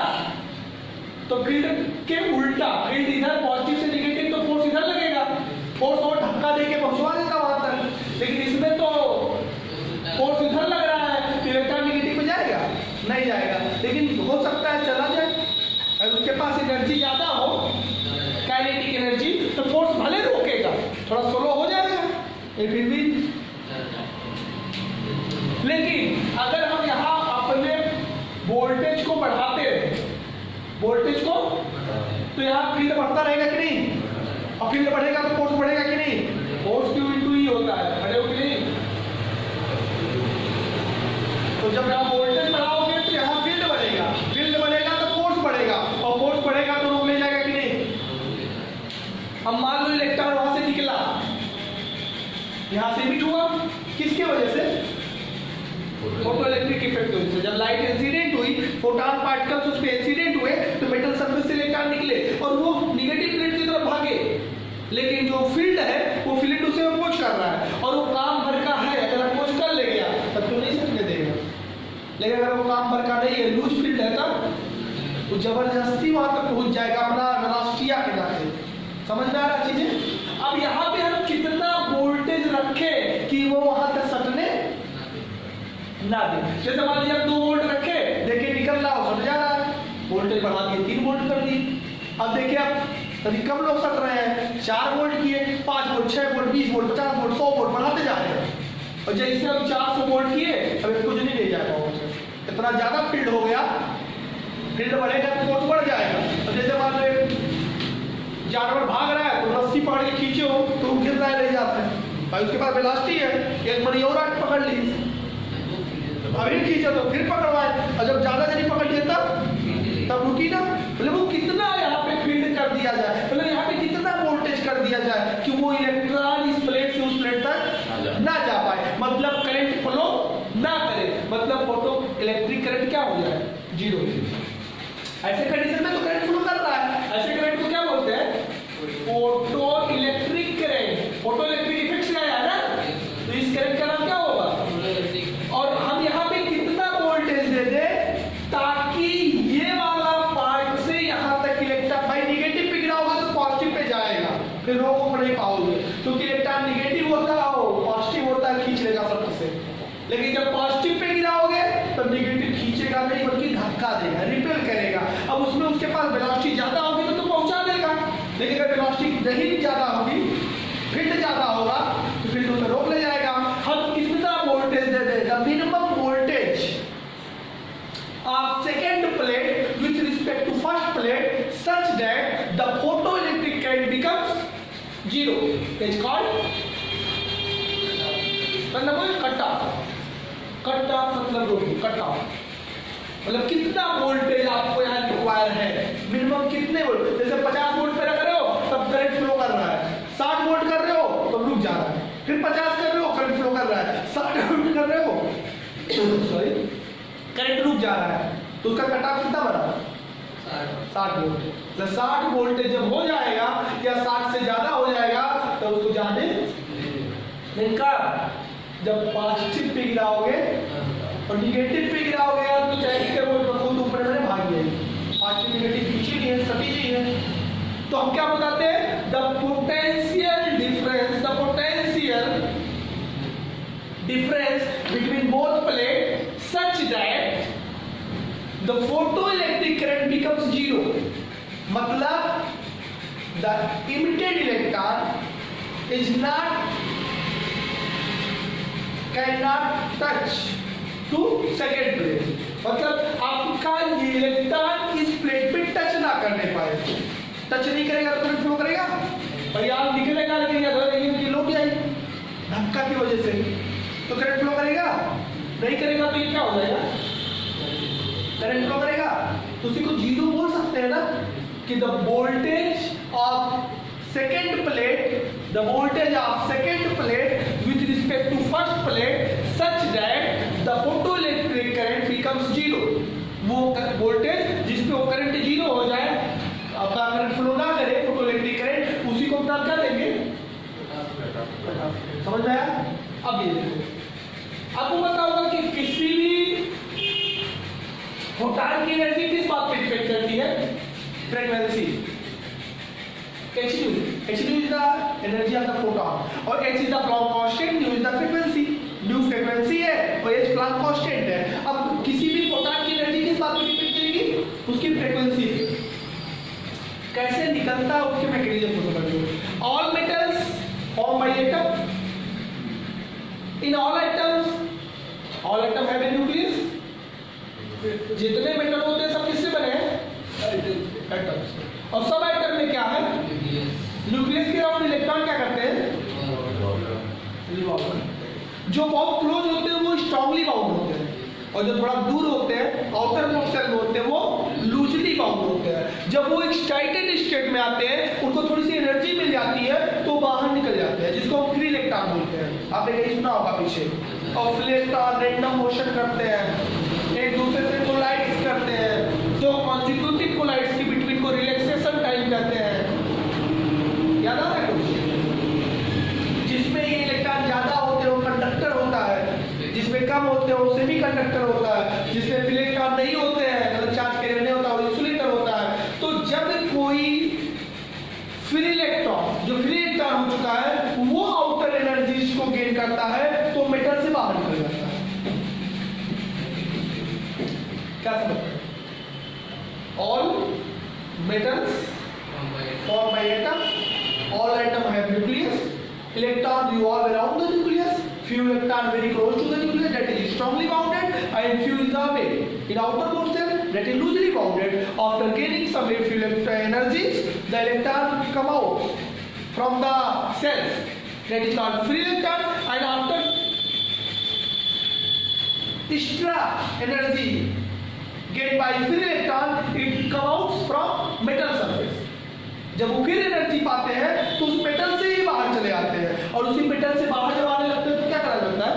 तो फील्ड के उल्टा, फील्ड इधर पॉजिटिव से नेगेटिव तो फोर्स इधर लगेगा, फोर्स और धक्का देके पहुंचवा देगा वहां तक। लेकिन इसमें तो फोर्स इधर लग रहा है, तो इलेक्ट्रॉन नेगेटिव में जाएगा? नहीं जाएगा। लेकिन हो सकता है चला जाए, अगर उसके पास एनर्जी ज्यादा हो, काइनेटिक एनर्जी, तो फोर्स भले रोकेगा, थोड़ा स्लो हो जाएगा, ये फिर भी। लेकिन अगर हम यहाँ अपने वोल्टेज को बढ़ाते रहे, वोल्टेज को, तो यहाँ फील्ड बढ़ता रहेगा कि नहीं? और फील्ड बढ़ेगा तो फोर्स बढ़ेगा कि नहीं? फोर्स क्यू इंटू ई होता है, बढ़े हो कि नहीं? तो जब यहाँ वोल्टेज बढ़ाओगे तो यहाँ फील्ड बढ़ेगा, फील्ड बढ़ेगा तो फोर्स बढ़ेगा, और फोर्स बढ़ेगा तो रोक ले जाएगा कि नहीं? अब मान लो इलेक्ट्रॉन वहां से निकला, यहां से इमिट हुआ, किसके वजह से? फोटो इलेक्ट्रिक इफेक्ट की वजह से। जब लाइट इंसिडेंट हुई, फोटॉन पार्टिकल्स उस पे इंसिडेंट हुए, तो मेटल सरफेस से इलेक्ट्रॉन निकले और वो नेगेटिव प्लेट की तरफ भागे। लेकिन जो फील्ड है वो फील्ड उसे अपोज कर रहा है, और वो काम भर का है, अगर अपोज कर ले गया तब तो नहीं सकने देगा। लेकिन अगर वो काम भर का नहीं है, लूज फील्ड है, तब वो जबरदस्ती वहां तक पहुंच जाएगा अपना वेलोसिटी के नाते। समझ में आ रहा चीजें? अब यहाँ पे हम कितना वोल्टेज रखें कि वो वहां तक सटने ना दे। जैसे मान लीजिए 2 वोल्ट रखे, देखिए निकल रहा हो, सट जा रहा है, वोल्टेज बढ़ा दिए 3 वोल्ट कर दिए। अब देखिए अब अभी कम लोग सट रहे हैं, 4 वोल्ट किए, 5 volt, 6 volt, 20 volt, 50 volt, 100 volt बढ़ाते जा रहे हैं। और जैसे हम 400 वोल्ट किए, अब कुछ नहीं ले जाएगा, इतना ज्यादा फील्ड हो गया, फील्ड बढ़ेगा तो फोर्स बढ़ जाएगा। और जैसे मान लो जानवर भाग रहा है, तो रस्सी पकड़ के खींचे हो तो वो गिर रहा है, ले जाता है भाई, उसके पास वेलोसिटी है, एक मनी और आगे पकड़ ली, अभी खींचा तो फिर पकड़वाए, और जब ज्यादा नहीं पकड़ लिया तब रुकी ना। मतलब वो कितना यहाँ पे फील्ड कर दिया जाए, मतलब यहाँ पे कितना वोल्टेज कर दिया जाए कि वो इलेक्ट्रॉन इस प्लेट से उस प्लेट तक ना जा पाए, मतलब करंट फ्लो ना करे, मतलब फोटो इलेक्ट्रिक करंट क्या हो जाए, 0। ऐसे कंडीशन में तो करंट फ्लो कर रहा है, ऐसे करंट को क्या बोलते हैं, photo electric current. Photo electric effect से आया ना, तो इस करंट का नाम क्या होगा? और हम यहाँ पे कितना वोल्टेज दे दे ताकि ये वाला पार्ट से यहाँ तक इलेक्ट्रॉन, भाई निगेटिव पे गिराओगे तो पॉजिटिव पे जाएगा, फिर रोक नहीं पाओगे, क्योंकि इलेक्ट्रॉन निगेटिव होता हो, पॉजिटिव होता है, खींच लेगा सरफेस से। लेकिन जब पॉजिटिव पे गिराओगे तो निगेटिव खींचेगा नहीं, बल्कि धक्का देगा, रिपेल करेगा। अब उसमें उसके पास वेलोसिटी ज्यादा होगी तो पहुंचा देगा, लेकिन अगर वेलोसिटी नहीं ज्यादा होगी, फील्ड ज्यादा होगा, तो फील्ड उसे रोक ले जाएगा। हम कितना वोल्टेज दे देगा, minimum voltage of second plate with respect to first plate such that the photoelectric current becomes 0 is called cut off. Cut off मतलब रोकी, कट ऑफ मतलब कितना वोल्टेज आपको यहाँ रिक्वायर है, मिनिमम कितने वोल्ट। जैसे 50 वोल्ट पे रख रहे हो तब करंट फ्लो कर रहा है, 60 वोल्ट कर रहे हो तो रुक जा रहा है, फिर 50 कर रहे हो करंट फ्लो कर रहा है, 60 वोल्ट कर रहे हो सॉरी करंट रुक जा रहा है, तो उसका कट ऑफ कितना बना, 60 वोल्ट। 60 वोल्टेज जब हो जाएगा या 60 से ज्यादा हो जाएगा तो उसको जाने का, जब पॉजिटिव पे गिराओगे और निगेटिव पे गिराओगे तो चाहे वो खुद ऊपर में भाग जाएगी, पॉजिटिव निगेटिव खींची नहीं है, सभी जी है। तो हम क्या बताते हैं, the potential difference between both plate such that the photoelectric current becomes 0, मतलब the emitted electron is not cannot touch to second plate, मतलब आपका ये इलेक्ट्रॉन इस प्लेट पे टच ना करने पाए, टच नहीं करेगा तो करंट फ्लो करेगा, परिणाम निकलेगा, लेकिन ये लोग जाएगी धक्का की वजह से, तो करंट फ्लो करेगा नहीं करेगा तो ये क्या हो जाएगा, करंट फ्लो करेगा, तो उसी को जीरो बोल सकते हैं ना कि the voltage of second plate, the voltage of second plate with respect to first plate such that the photoelectric current becomes zero. वो वोल्टेज जिस पे वो करंट जीरो हो जाए, आपका करंट फ्लो ना करे, फोटो इलेक्ट्रिक करंट, उसी को हम क्या देंगे, समझ में आया? अब ये देखो, आपको पता होगा कि किसी भी फोटॉन की एनर्जी किस बात पे डिपेंड करती है, frequency. hν is the energy of the photon और h is the Planck constant, nu is the frequency, nu frequency है और h Planck constant है। अब किसी भी फोटॉन की एनर्जी किस बात पे डिपेंड करेगी, उसकी फ्रीक्वेंसी पे। कैसे निकलता है उसके मैकेनिज्म को समझो। All metals form by atom, in all atom have a nucleus. जितने मेटल होते हैं सब किससे बने हैं, एटम्स। और सब एटम में क्या है, न्यूक्लियस के अराउंड इलेक्ट्रॉन क्या करते हैं, जो बहुत क्लोज होते हैं वो स्ट्रांगली बाउंड होते हैं, और जो थोड़ा दूर होते हैं आउटर मोस्ट सेल में होते हैं वो लूजली बाउंड होते हैं। जब वो एक्साइटेड स्टेट में आते हैं, उनको थोड़ी सी एनर्जी मिल जाती है तो बाहर निकल जाते हैं, जिसको हम फ्री इलेक्ट्रॉन बोलते हैं। आपने कहीं सुना होगा पीछे। और इलेक्ट्रॉन रैंडम मोशन करते हैं, एक दूसरे से कोलाइड्स करते हैं, तो कॉन्जिक्यूटिव कोलाइड्स के बिटवीन को रिलैक्सेशन टाइम कहते हैं। याद आ रहा है कुछ? जिसमें ये इलेक्ट्रॉन ज्यादा होते हैं वो कंडक्टर होता है, जिसमें कम होते हैं वो सेमीकंडक्टर होता है, जिसमें इलेक्ट्रॉन नहीं होते हैं मतलब चार्ज कैरियर नहीं होता वो इंसुलेटर होता है। तो जब कोई फ्री इलेक्ट्रॉन, जो फ्री इलेक्ट्रॉन हो चुका है, वो आउटर एनर्जी को गेन करता है तो मेटल से बाहर निकल जाता है। क्या समझ? All metals formed by atom, all atom have nucleus, electron revolve around the nucleus, few electron very close to the nucleus that is strongly bounded, and few is away in outermost cell that is loosely bounded. After gaining some few energies, the electron come out from the cells, that is called free electron, and after extra energy gained by free electron, it comes out from metal surface. जब वो फिर energy पाते हैं तो उस metal से ही बाहर चले आते हैं, और उसी मेटल से बाहर जब आने लगते हैं तो क्या करा जाता है,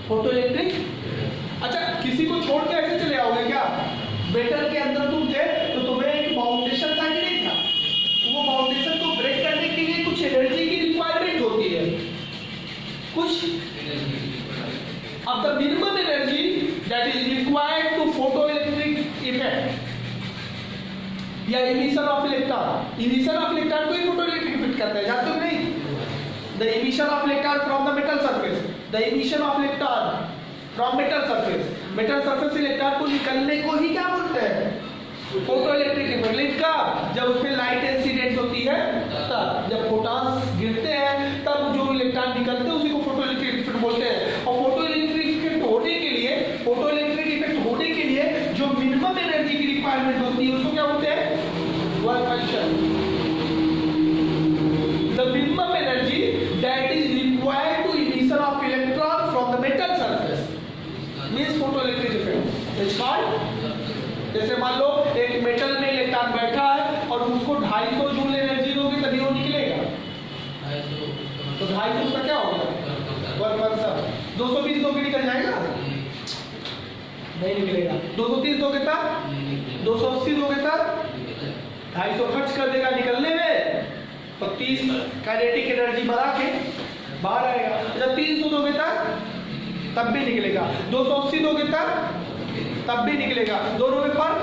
फोटो इलेक्ट्रिक। अच्छा, किसी को छोड़ के ऐसे चले आओगे क्या? मेटल के अंदर तुम थे तो तुम्हें एक बाउंडेशन था कि नहीं था? वो बाउंडेशन को ब्रेक करने के लिए कुछ एनर्जी की रिक्वायरमेंट होती है, कुछ। अब the minimum energy that is required to photo electric effect या emission of electron, emission of electron को ही फोटो इलेक्ट्रिक इफेक्ट करता है, जानते हो नहीं? The emission of electron from the metal surface, the emission of electron from metal surface, metal surface से electron को निकलने को ही क्या बोलते हैं, फोटो इलेक्ट्रिक इफेक्ट। का जब उसमें लाइट इंसिडेंट होती है तब, जब फोटॉन्स गिरते हैं तब जो इलेक्ट्रॉन निकलते हैं उसी को फोटो इलेक्ट्रिक इफेक्ट बोलते हैं। और फोटो इलेक्ट्रिक इफेक्ट होने के लिए, फोटो इलेक्ट्रिक इफेक्ट होने के लिए जो मिनिमम एनर्जी की रिक्वायरमेंट होती है उसको क्या बोलते हैं, work function. The minimum energy that is required to emission of electron from the metal surface means photoelectric effect is called। जैसे मान लो एक मेटल में इलेक्ट्रॉन बैठा है और उसको 250 जूल एनर्जी दोगे तभी वो निकलेगा, तो 250 उसका क्या होगा, वर्क फंक्शन। 220 दोगे निकल जाएगा, नहीं निकलेगा। 230 दोगे तब, 280 दोगे तब, 250 खर्च कर देगा निकलने में, तो 30 काइनेटिक एनर्जी बढ़ा के बाहर आएगा। जब 300 दोगे तब भी निकलेगा, 280 दोगे तब भी निकलेगा। दोनों में फर्क,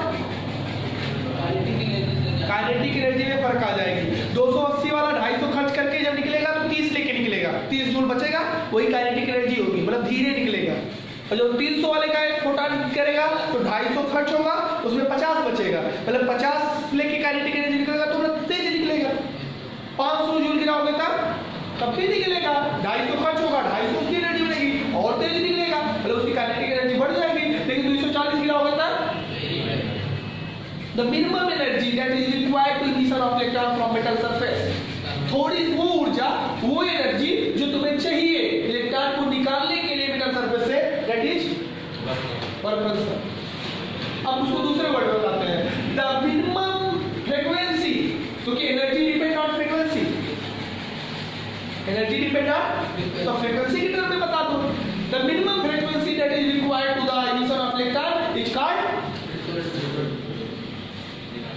काइनेटिक एनर्जी में फर्क आ जाएगी। 280 वाला 250 खर्च करके जब निकलेगा तो 30 लेके निकलेगा, 30 जूल बचेगा, वही काइनेटिक एनर्जी होगी, मतलब धीरे निकलेगा। और जो 300 वाले का फोटॉन करेगा तो 250 खर्च होगा, उसमें 50 बचेगा, मतलब 50 लेके काइनेटिक एनर्जी निकलेगा तो मतलब तेज निकलेगा। 500 जूल गिराओगे तब भी निकलेगा, 250 खर्च होगा, 250 उसकी एनर्जी बनेगी और तेज निकलेगा, मतलब उसकी काइनेटिक एनर्जी बढ़ जाएगी। लेकिन 240 गिराओगे तब the minimum energy that is required to emission of electron from metal surface, थोड़ी वो ऊर्जा, वो एनर्जी जो तुम्हें चाहिए इलेक्ट्रॉन को निकालने के लिए मेटल सरफेस से, दैट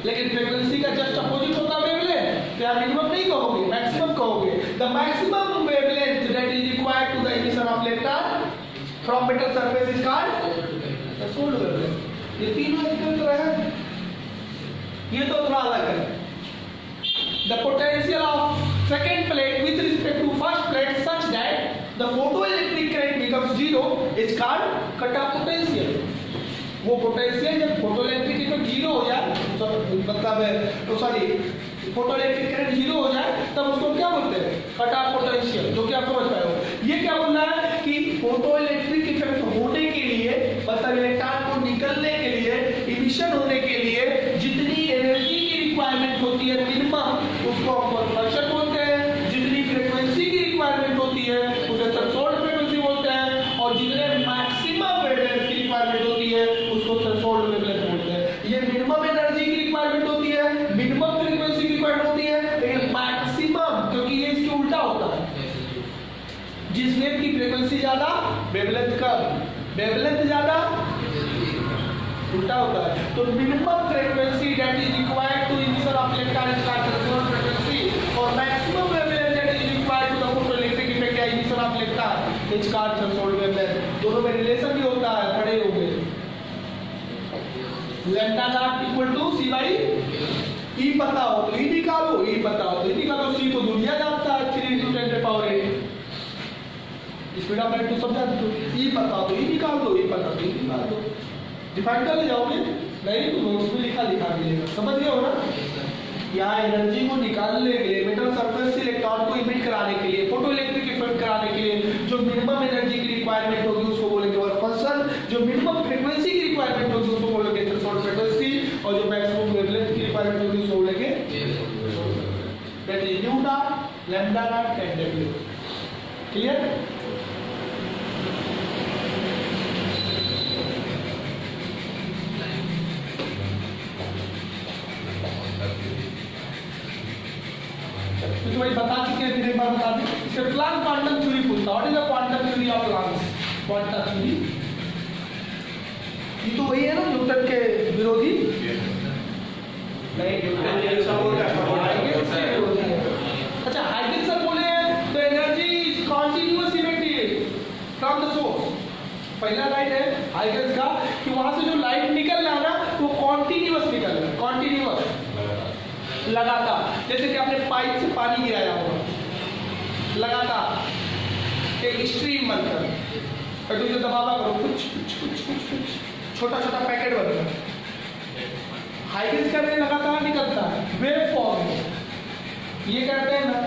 लेकिन फ्रीक्वेंसी का जस्ट अपोजिट होता है वेवलेंथ, तो यहाँ मिनिमम नहीं कहोगे, मैक्सिमम कहोगे। The maximum wavelength that is required to the emission of electron from metal surface is called threshold wavelength. ये तीनों एक तरह है, ये तो थोड़ा अलग है। The potential of second plate with respect to first plate such that the photoelectric current becomes zero is called cutoff potential। वो पोटेंशियल जब फोटोइलेक्ट्रिक इफेक्ट जीरो हो जाए, मतलब सॉरी फोटोइलेक्ट्रिक करंट जीरो हो जाए, तब उसको क्या बोलते हैं? कट ऑफ पोटेंशियल, जो कि आप समझ पाए हो। ये क्या बोल रहा है कि फोटोइलेक्ट्रिक इफेक्ट होने के लिए, मतलब इलेक्ट्रॉन को निकलने के लिए, इमिशन होने के लिए जितनी एनर्जी की रिक्वायरमेंट होती है मिनिमम, उसको हम फंक्शन बोलते हैं। जितनी फ्रीक्वेंसी की रिक्वायरमेंट होती है उसे थ्रेशोल्ड फ्रीक्वेंसी बोलते हैं, और जितने मैक्सिमम वेवलेंथ की रिक्वायरमेंट होती है उसको थ्रेशोल्ड वेवलेंथ बोलते हैं। ये मिनिमम एनर्जी की रिक्वायरमेंट होती है, मिनिमम फ्रीक्वेंसी की रिक्वायरमेंट होती है, लेकिन मैक्सिमम, क्योंकि ये इसके उल्टा होता है। जिस वेव की फ्रीक्वेंसी ज्यादा वेवलेंथ कम, वेवलेंथ ज्यादा उल्टा होता है। तो minimum frequency that is required to emission of electron is called threshold frequency, और maximum wavelength that is required to the photoelectric effect या emission of electron is called threshold wavelength. दोनों में relation भी होता है, पढ़े होंगे। Lambda naught equal to C by E, पता हो तो ई निकालो, ई पता हो तो ई निकालो, सी तो दुनिया जानता है 3 × 10⁸। स्पीड ऑफ लाइट तो सब जानते हो, ई पता हो तो ई निकाल दो, ई पता हो तो ई निकाल दो। डिफाइन कर ले जाओगे, नहीं तो नोट्स में लिखा मिलेगा, समझ गए हो ना? यहाँ एनर्जी को निकालने के लिए, मेटल सरफेस से इलेक्ट्रॉन को इमिट कराने के लिए, फोटोइलेक्ट्रिक इफेक्ट कराने के लिए जो मिनिमम एनर्जी की रिक्वायरमेंट होगी उसको बोलेंगे वर्क फंक्शन, जो मिनिमम फ्रीक्वेंसी की रिक्वायरमेंट होगी उसको बोलेंगे थ्रेशोल्ड फ्रीक्वेंसी, और जो मैक्सिमम वेवलेंथ की रिक्वायरमेंट होगी उसको बोलेंगे that is new not, lambda naught and W. Clear? तो भाई बता चुके हैं, फिर एक बार बता दें। इससे प्लांक क्वांटम थ्योरी पूछता, what is the quantum theory of Planck's? Quantum theory ये तो वही है ना न्यूटन के विरोधी? नहीं, न्यूटन के सपोर्ट है। अच्छा, हाइगेन्स सर बोले तो energy is continuous emitted from the source. पहला राइट है हाइगेन्स का कि वहां से जो लाइट निकल रहा है ना वो कंटीन्यूअस निकल रहा है, कंटीन्यूअस, लगातार। जैसे कि आपने पाइप से पानी गिराया होगा लगातार एक स्ट्रीम बनकर, और तुझे दबावा करो कुछ कुछ कुछ कुछ कुछ छोटा छोटा पैकेट बनकर, हाइगेन्स करने लगातार निकलता है वेव फॉर्म में। ये कहते हैं ना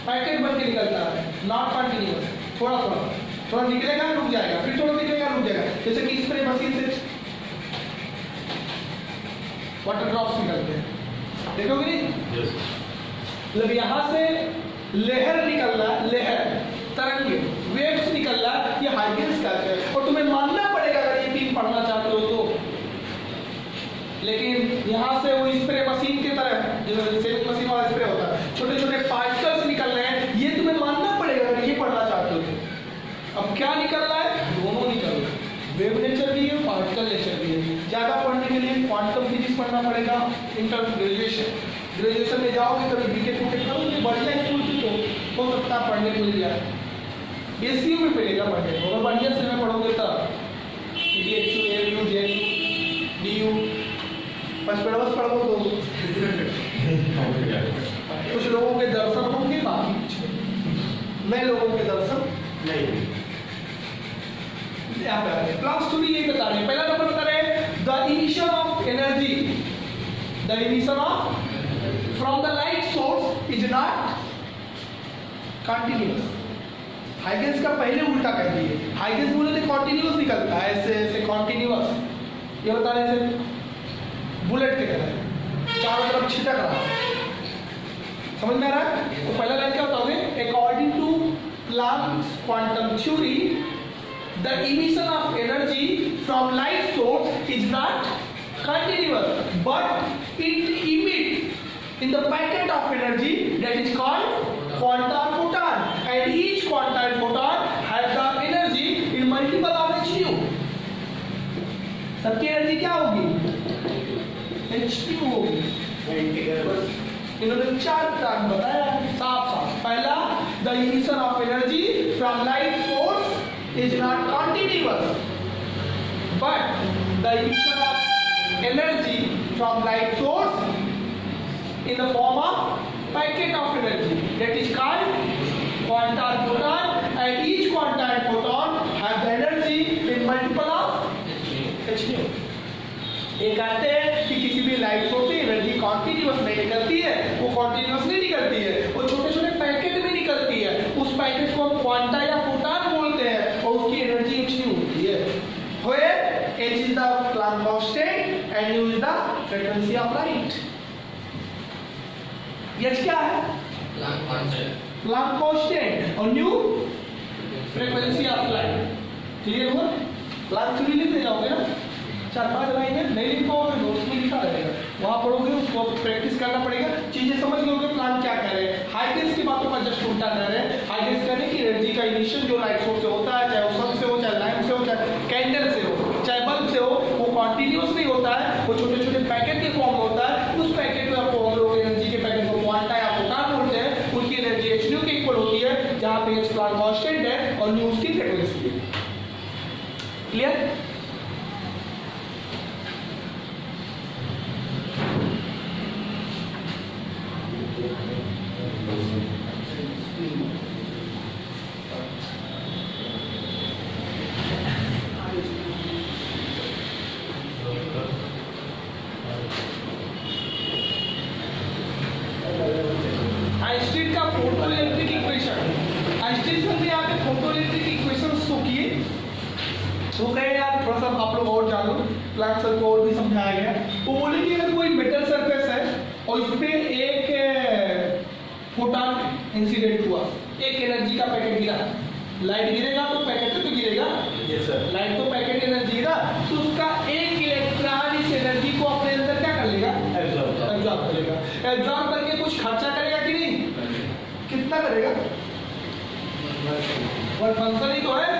पैकेट बन के निकलता है, नॉट कंटिन्यूअस, थोड़ा थोड़ा थोड़ा निकलेगा रुक जाएगा, फिर थोड़ा निकलेगा रुक जाएगा। जैसे कि स्प्रे मशीन से वाटर ड्रॉप्स निकलते हैं, देखोगे नहीं? मतलब यहाँ से लहर निकल रहा है, लहर तरंगे वेव्स निकल रहा है, ये हाइगेन्स कहते हैं। और तुम्हें मानना पड़ेगा अगर ये तीन पढ़ना चाहते हो तो। लेकिन यहाँ से वो स्प्रे मशीन की तरह, जैसे सेविंग मशीन वाला स्प्रे होता है, छोटे छोटे पार्टिकल्स निकल रहे हैं, ये तुम्हें मानना पड़ेगा अगर ये पढ़ना चाहते हो तो। अब क्या निकल रहा है? दोनों निकल रहा है, वेव नेचर भी है, पार्टिकल नेचर भी है। ज़्यादा पढ़ने के लिए क्वांटम फिजिक्स पढ़ना पड़ेगा, इंटर ग्रेजुएशन में जाओगे कभी बीटेक करोगे बढ़िया स्कूल से तो हो सकता है पढ़ने को मिल जाए। एसीयू में मिलेगा पढ़ने को, अगर बढ़िया से में पढ़ोगे तब DHU, ALU, JLU, DU बस पढ़ो तो कुछ लोगों के दर्शन होंगे, बाकी नए लोगों के दर्शन नहीं। प्लांक्स थ्योरी ये बता रहे हैं। पहला नंबर बता रहे हैं the emission of energy, the emission of from the light source is not continuous. Huygens का पहले उल्टा कह दिए, हाइगेन्स बोले थे कंटिन्यूअस निकलता है, ऐसे ऐसे कंटिन्यूअस। ये बता रहे थे बुलेट के तरह चारों तरफ छिटक रहा है, समझ में आ रहा है? तो पहला लाइन क्या बताओगे? According to Planck's quantum theory the emission of energy from light source is not continuous, but it emits in the packet of energy that is called quantum photon, and each quantum photon has the energy in multiple of hν। सबकी energy क्या होगी? H2 होगी। Integral इन्होंने 4 कारण बताया साफ साफ। पहला, the emission of energy from light source is not continuous, but the emission of energy from light source in the form of packet of energy that is called quantum photon, and each quantum photon has the energy in multiple of h nu। ये कहते हैं कि किसी भी light source से energy continuous नहीं निकलती है, वो कॉन्टिन्यूअस नहीं निकलती है, वो छोटे छोटे पैकेट में निकलती है। उस पैकेट को हम क्वांटा या फोटॉन बोलते हैं और उसकी एनर्जी h nu होती है। Where h is the Planck constant and u is the frequency of light। h क्या है? Planck constant और nu frequency of light। Clear हुआ? Planck थ्योरी लिखते जाओगे ना, 4-5 लाइनें नहीं लिख पाओगे, नोट्स में लिखा रहेगा, वहां पढ़ोगे, उसको प्रैक्टिस करना पड़ेगा, चीजें समझ लोगे। प्लान क्या कह रहे हैं? हाइटेंस की बातों का जस्ट उल्टा कर रहे हैं। हाइटेंस कहने की एनर्जी का इमिशन जो लाइट सोर्स से होता है, चाहे वो सन से हो, चाहे लैंप से हो, चाहे कैंडल से हो, चाहे बल्ब से हो, वो कॉन्टिन्यूअस नहीं होता है, वो छोटे छोटे पैकेट के फॉर्म में होता है। उस पैकेट में आपको हम लोग एनर्जी के पैकेट को क्वांटा या फोटॉन बोलते हैं। उनकी एनर्जी h nu के इक्वल होती है, जहां पे h प्लांक कांस्टेंट है और nu उसकी फ्रीक्वेंसी है। क्लियर? आइंस्टीन का फोटोइलेक्ट्रिक इक्वेशन, आइंस्टीन सर ने यहाँ पे फोटोइलेक्ट्रिक इक्वेशन शो किए, वो कहे यार थोड़ा सा आप लोग और जानो, प्लांक सर को और भी समझाया गया। वो बोले कि अगर कोई मेटल सरफेस है और इस पे एक फोटॉन इंसिडेंट हुआ, एक एनर्जी का पैकेट गिरा, लाइट गिरेगा तो पैकेट तो गिरेगा, लाइट तो पैकेट एनर्जी गिरा, तो उसका एक इलेक्ट्रॉन इस एनर्जी को अपने अंदर क्या कर लेगा? एब्जॉर्ब करेगा। एब्जॉर्ब करके कुछ खर्चा करेगा कि नहीं? कितना करेगा? वर्क फंक्शन ही तो है,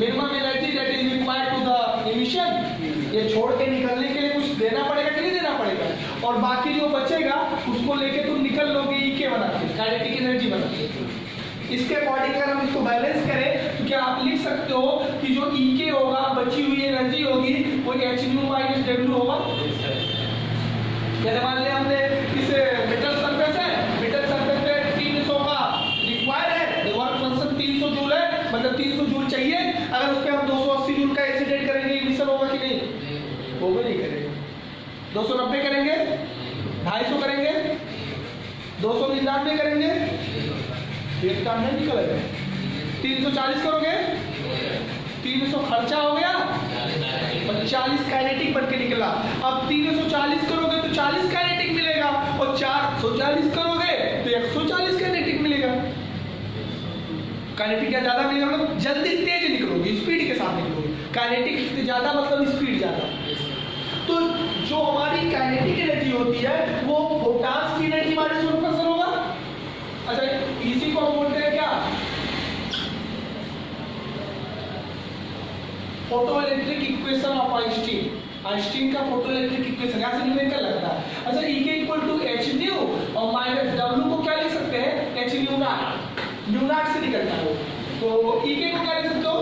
minimum energy that is required to the emission. ये छोड़ के निकलने के लिए कुछ देना पड़ेगा कि नहीं देना पड़ेगा? और बाकी जो बचेगा उसको लेके तुम निकल लोगे ई के बना के, काइनेटिक एनर्जी बना के। इसके अकॉर्डिंग अगर हम इसको बैलेंस करें तो क्या आप लिख सकते हो कि जो ई के होगा, बची हुई एनर्जी होगी, वो h nu माइनस w होगा। जैसे मान लिया हमने इस मेटल सरफेस है, मेटल सरफेस पे 300 का रिक्वायर है, वर्क फंक्शन 300 जूल है, मतलब 300 जूल चाहिए। अगर उस पे हम 280 जूल का इंसिडेंट करेंगे, इमिशन होगा कि नहीं? वो भी नहीं करेंगे। 290 करेंगे, 250 करेंगे, 299 करेंगे, एक काम नहीं निकलेगा। 340 करोगे, 300 खर्चा हो गया और 40 काइनेटिक बन के निकला। अब 340 करोगे तो 40 काइनेटिक मिलेगा और 440 करोगे तो 140 काइनेटिक मिलेगा। काइनेटिक क्या ज्यादा मिलेगा? मतलब जल्दी तेज निकलोगे, स्पीड के साथ निकलोगे। काइनेटिक ज्यादा मतलब स्पीड ज्यादा। तो जो हमारी काइनेटिक एनर्जी होती है वो फोटॉन्स की एनर्जी माइनस वर्क फंक्शन होगा। अच्छा, इसी को हम बोलते हैं क्या? Photoelectric equation of Einstein. Einstein का फोटोइलेक्ट्रिक इक्वेशन यहां से न्यूमेरिकल लगता है। अच्छा, E के इक्वल टू h nu और माइनस w को क्या लिख सकते हैं? h nu not, new not से निकलता है वो। तो E के को क्या लिख सकते हो?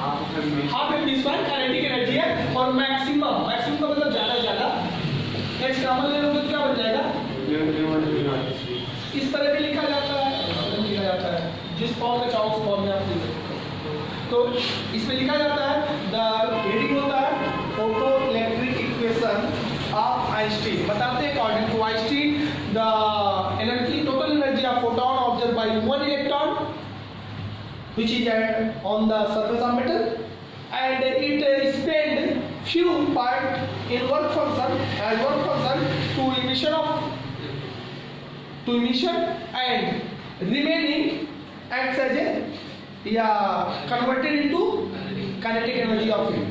Half M V square kinetic energy है और मैक्सिमम, मैक्सिमम का मतलब ज्यादा से ज्यादा, h कॉमन ले लोगे तो क्या बन जाएगा? इस तरह भी लिखा जाता है, लिखा जाता है, जिस फॉर्म में चाहो उस फॉर्म में आप लिख सकते हो। तो इसमें लिखा जाता है, द हेडिंग होता है photoelectric equation of Einstein. बताते हैं according to Einstein the energy, total energy of photon observe by one electron which is on the surface of metal, and it spend few part in work function as work function to emission and remaining acts as a converted into kinetic energy of it.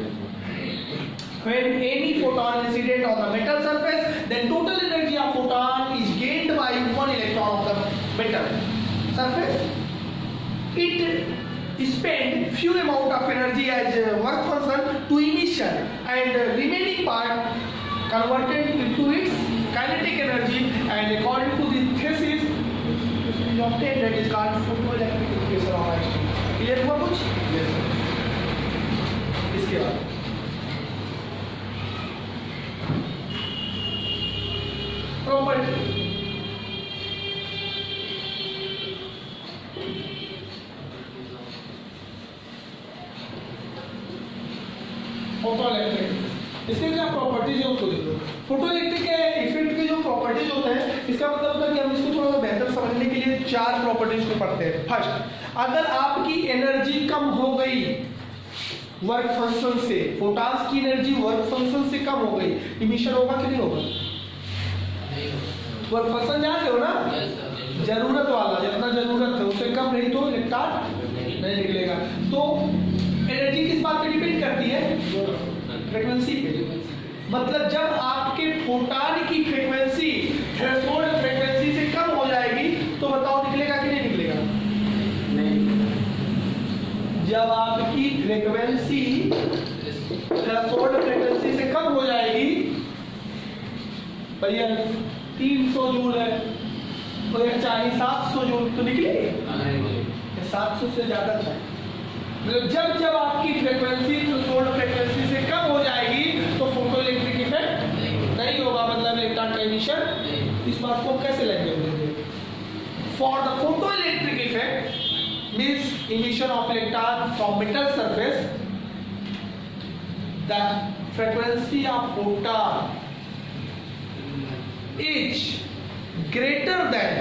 When any photon incident on the metal surface, then total energy of photon is gained by one electron of the metal surface. It spend few amount of energy as work function to emission and the remaining part converted into its kinetic energy, and according to the thesis is obtained, that is called photoelectric equation of Einstein. Clear हुआ कुछ? Yes sir. इसके बाद property photoelectric, इसके क्या properties है उसको देख लो। Photoelectric के इफेक्ट के जो प्रॉपर्टीज होते हैं, इसका मतलब होता है कि हम इसको थोड़ा सा बेहतर समझने के लिए 4 प्रॉपर्टीज को पढ़ते हैं। फर्स्ट, अगर आपकी एनर्जी कम हो गई वर्क फंक्शन से, फोटॉन्स की एनर्जी वर्क फंक्शन से कम हो गई, इमिशन होगा कि नहीं होगा? वर्क फंक्शन जानते हो ना, जरूरत वाला, जितना जरूरत है उससे कम रही तो इलेक्ट्रॉन नहीं निकलेगा। तो एनर्जी किस बात पे डिपेंड करती है? फ्रीक्वेंसी पे। मतलब जब आपके फोटॉन की फ्रीक्वेंसी थ्रेशोल्ड फ्रीक्वेंसी से कम हो जाएगी तो बताओ निकलेगा कि नहीं निकलेगा? नहीं। जब आपकी फ्रीक्वेंसी थ्रेशोल्ड फ्रीक्वेंसी से कम हो जाएगी, भैया 300 जूल है तो ये चाहिए 700 जूल तो निकलेगी, 700 से ज्यादा चाहिए। मतलब जब आपकी फ्रीक्वेंसी थ्रेशोल्ड फ्रीक्वेंसी से कम हो जाएगी तो फोटोइलेक्ट्रिक इफेक्ट नहीं होगा, मतलब इलेक्ट्रॉन का इमिशन। इस बात को कैसे लेंगे? For the photoelectric effect means emission of electron from metal surface, the frequency of photon is greater than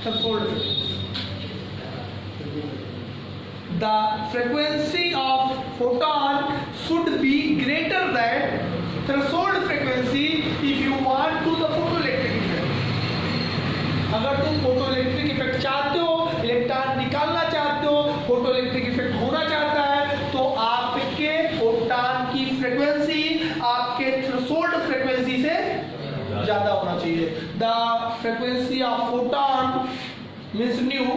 threshold frequency. The frequency of photon should be greater than threshold frequency if you want to the photoelectric effect. अगर तुम photoelectric effect चाहते हो, electron निकालना चाहते हो, photoelectric effect होना चाहता है, तो आपके फोटॉन की फ्रीक्वेंसी आपके थ्रेशोल्ड फ्रीक्वेंसी से ज्यादा होना चाहिए। The frequency of photon means nu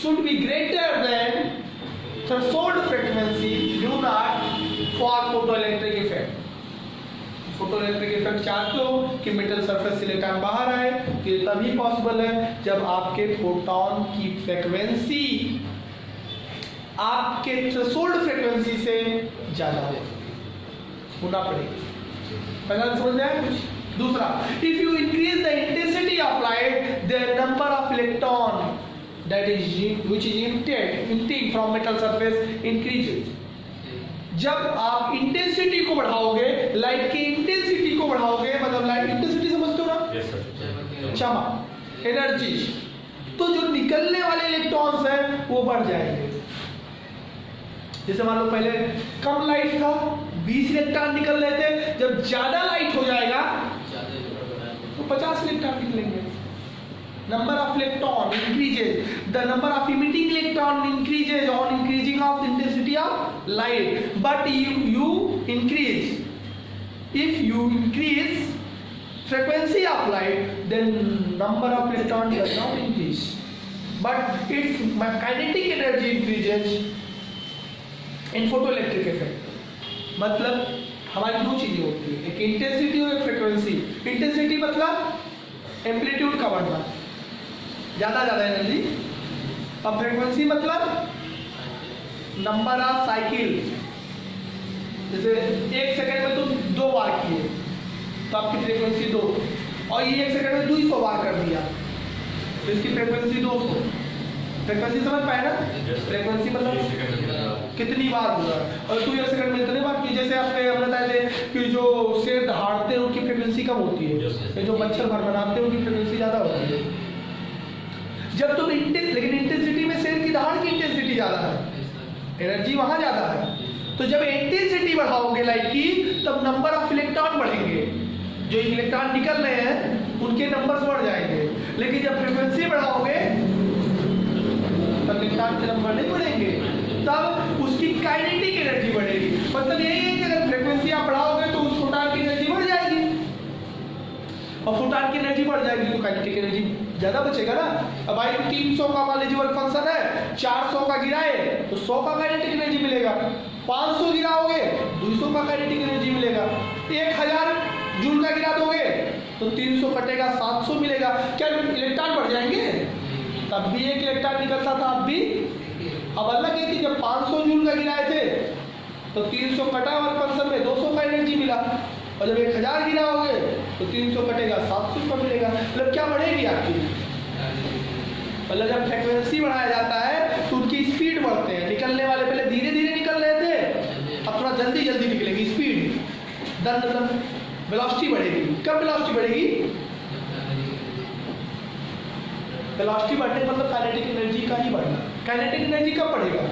should be greater than threshold frequency u naught for photoelectric effect. Photoelectric effect चाहते हो कि मेटल सरफेस से इलेक्ट्रॉन बाहर आए, तो ये तभी पॉसिबल है जब आपके फोटॉन की फ्रीक्वेंसी आपके थ्रेशोल्ड फ्रीक्वेंसी से ज्यादा होना पड़ेगी। पहला समझ में आया कुछ? दूसरा, if you increase the intensity of light the number of electron that is which is emitting from metal surface increases. जब आप इंटेंसिटी को बढ़ाओगे, लाइट की इंटेंसिटी को बढ़ाओगे, मतलब लाइट इंटेंसिटी समझते हो ना? yes sir. क्षमा, एनर्जी, तो जो निकलने वाले इलेक्ट्रॉन्स हैं वो बढ़ जाएंगे। जैसे मान लो पहले कम लाइट था, 20 इलेक्ट्रॉन निकल रहे थे, जब ज्यादा लाइट हो जाएगा तो 50 इलेक्ट्रॉन निकलेंगे। Number of electron increases, the number of emitting electron increases on increasing of intensity of light. But you increase, if you increase frequency of light, then number of electron does not increase, but its kinetic energy increases in photoelectric effect. मतलब हमारी दो चीजें होती है, एक intensity और एक frequency. Intensity मतलब एम्पलीट्यूड का बढ़ना, ज्यादा एनर्जी, और फ्रीक्वेंसी मतलब नंबर ऑफ साइकिल। जैसे 1 सेकंड में तुम 2 बार किए तो आपकी फ्रीक्वेंसी 2, और ये 1 सेकंड में 200 बार कर दिया तो इसकी फ्रीक्वेंसी 200। फ्रीक्वेंसी समझ पाए ना? फ्रीक्वेंसी मतलब कितनी बार होगा, और 2 सेकंड में इतने बार की। जैसे आपने हम बताए थे कि जो शेर दहाड़ते हैं उनकी फ्रीक्वेंसी कम होती है, जो मच्छर भर बनाते हैं उनकी फ्रीक्वेंसी ज्यादा होती है। जब तुम लेकिन इंटेंसिटी में शेर की दहाड़ की इंटेंसिटी ज्यादा है, एनर्जी वहां ज्यादा है, तो जब इंटेंसिटी बढ़ाओगे लाइट की तब नंबर ऑफ इलेक्ट्रॉन बढ़ेंगे, जो इलेक्ट्रॉन निकल रहे हैं उनके नंबर्स बढ़ जाएंगे। लेकिन जब फ्रीक्वेंसी बढ़ाओगे तब इलेक्ट्रॉन के नंबर नहीं बढ़ेंगे, तब उसकी काइनेटिक एनर्जी बढ़ेगी। मतलब यही है कि अगर फ्रीक्वेंसी आप बढ़ाओगे तो उस फोटॉन की एनर्जी बढ़ जाएगी, और फोटॉन की एनर्जी बढ़ जाएगी तो काइनेटिक एनर्जी ज्यादा बचेगा ना। अब भाई 300 का मान लीजिए वर्क फंक्शन है, 400 का गिराए तो 100 का काइनेटिक एनर्जी मिलेगा। 500 गिराओगे 200 का काइनेटिक एनर्जी मिलेगा। 1000 जूल का गिरा दोगे तो 300 कटेगा, 700 मिलेगा। क्या इलेक्ट्रॉन बढ़ जाएंगे? तब भी एक इलेक्ट्रॉन निकलता था, अब भी। अब अलग है कि जब 500 जूल का गिराए थे तो 300 कटा और कंसम में 200 का एनर्जी मिला, और जब 1000 गिराओगे तो 300 कटेगा, 700 का मिलेगा। मतलब क्या बढ़ेगी आपकी? मतलब जब फ्रिक्वेंसी बढ़ाया जाता है तो उनकी स्पीड बढ़ते हैं। निकलने वाले पहले धीरे धीरे निकल रहे थे, अब थोड़ा जल्दी जल्दी निकलेगी स्पीड, दन वेलोसिटी बढ़ेगी। कब वेलोसिटी बढ़ेगी? वेलोसिटी बढ़ने मतलब काइनेटिक एनर्जी का ही बढ़ना। काइनेटिक एनर्जी कब बढ़ेगा?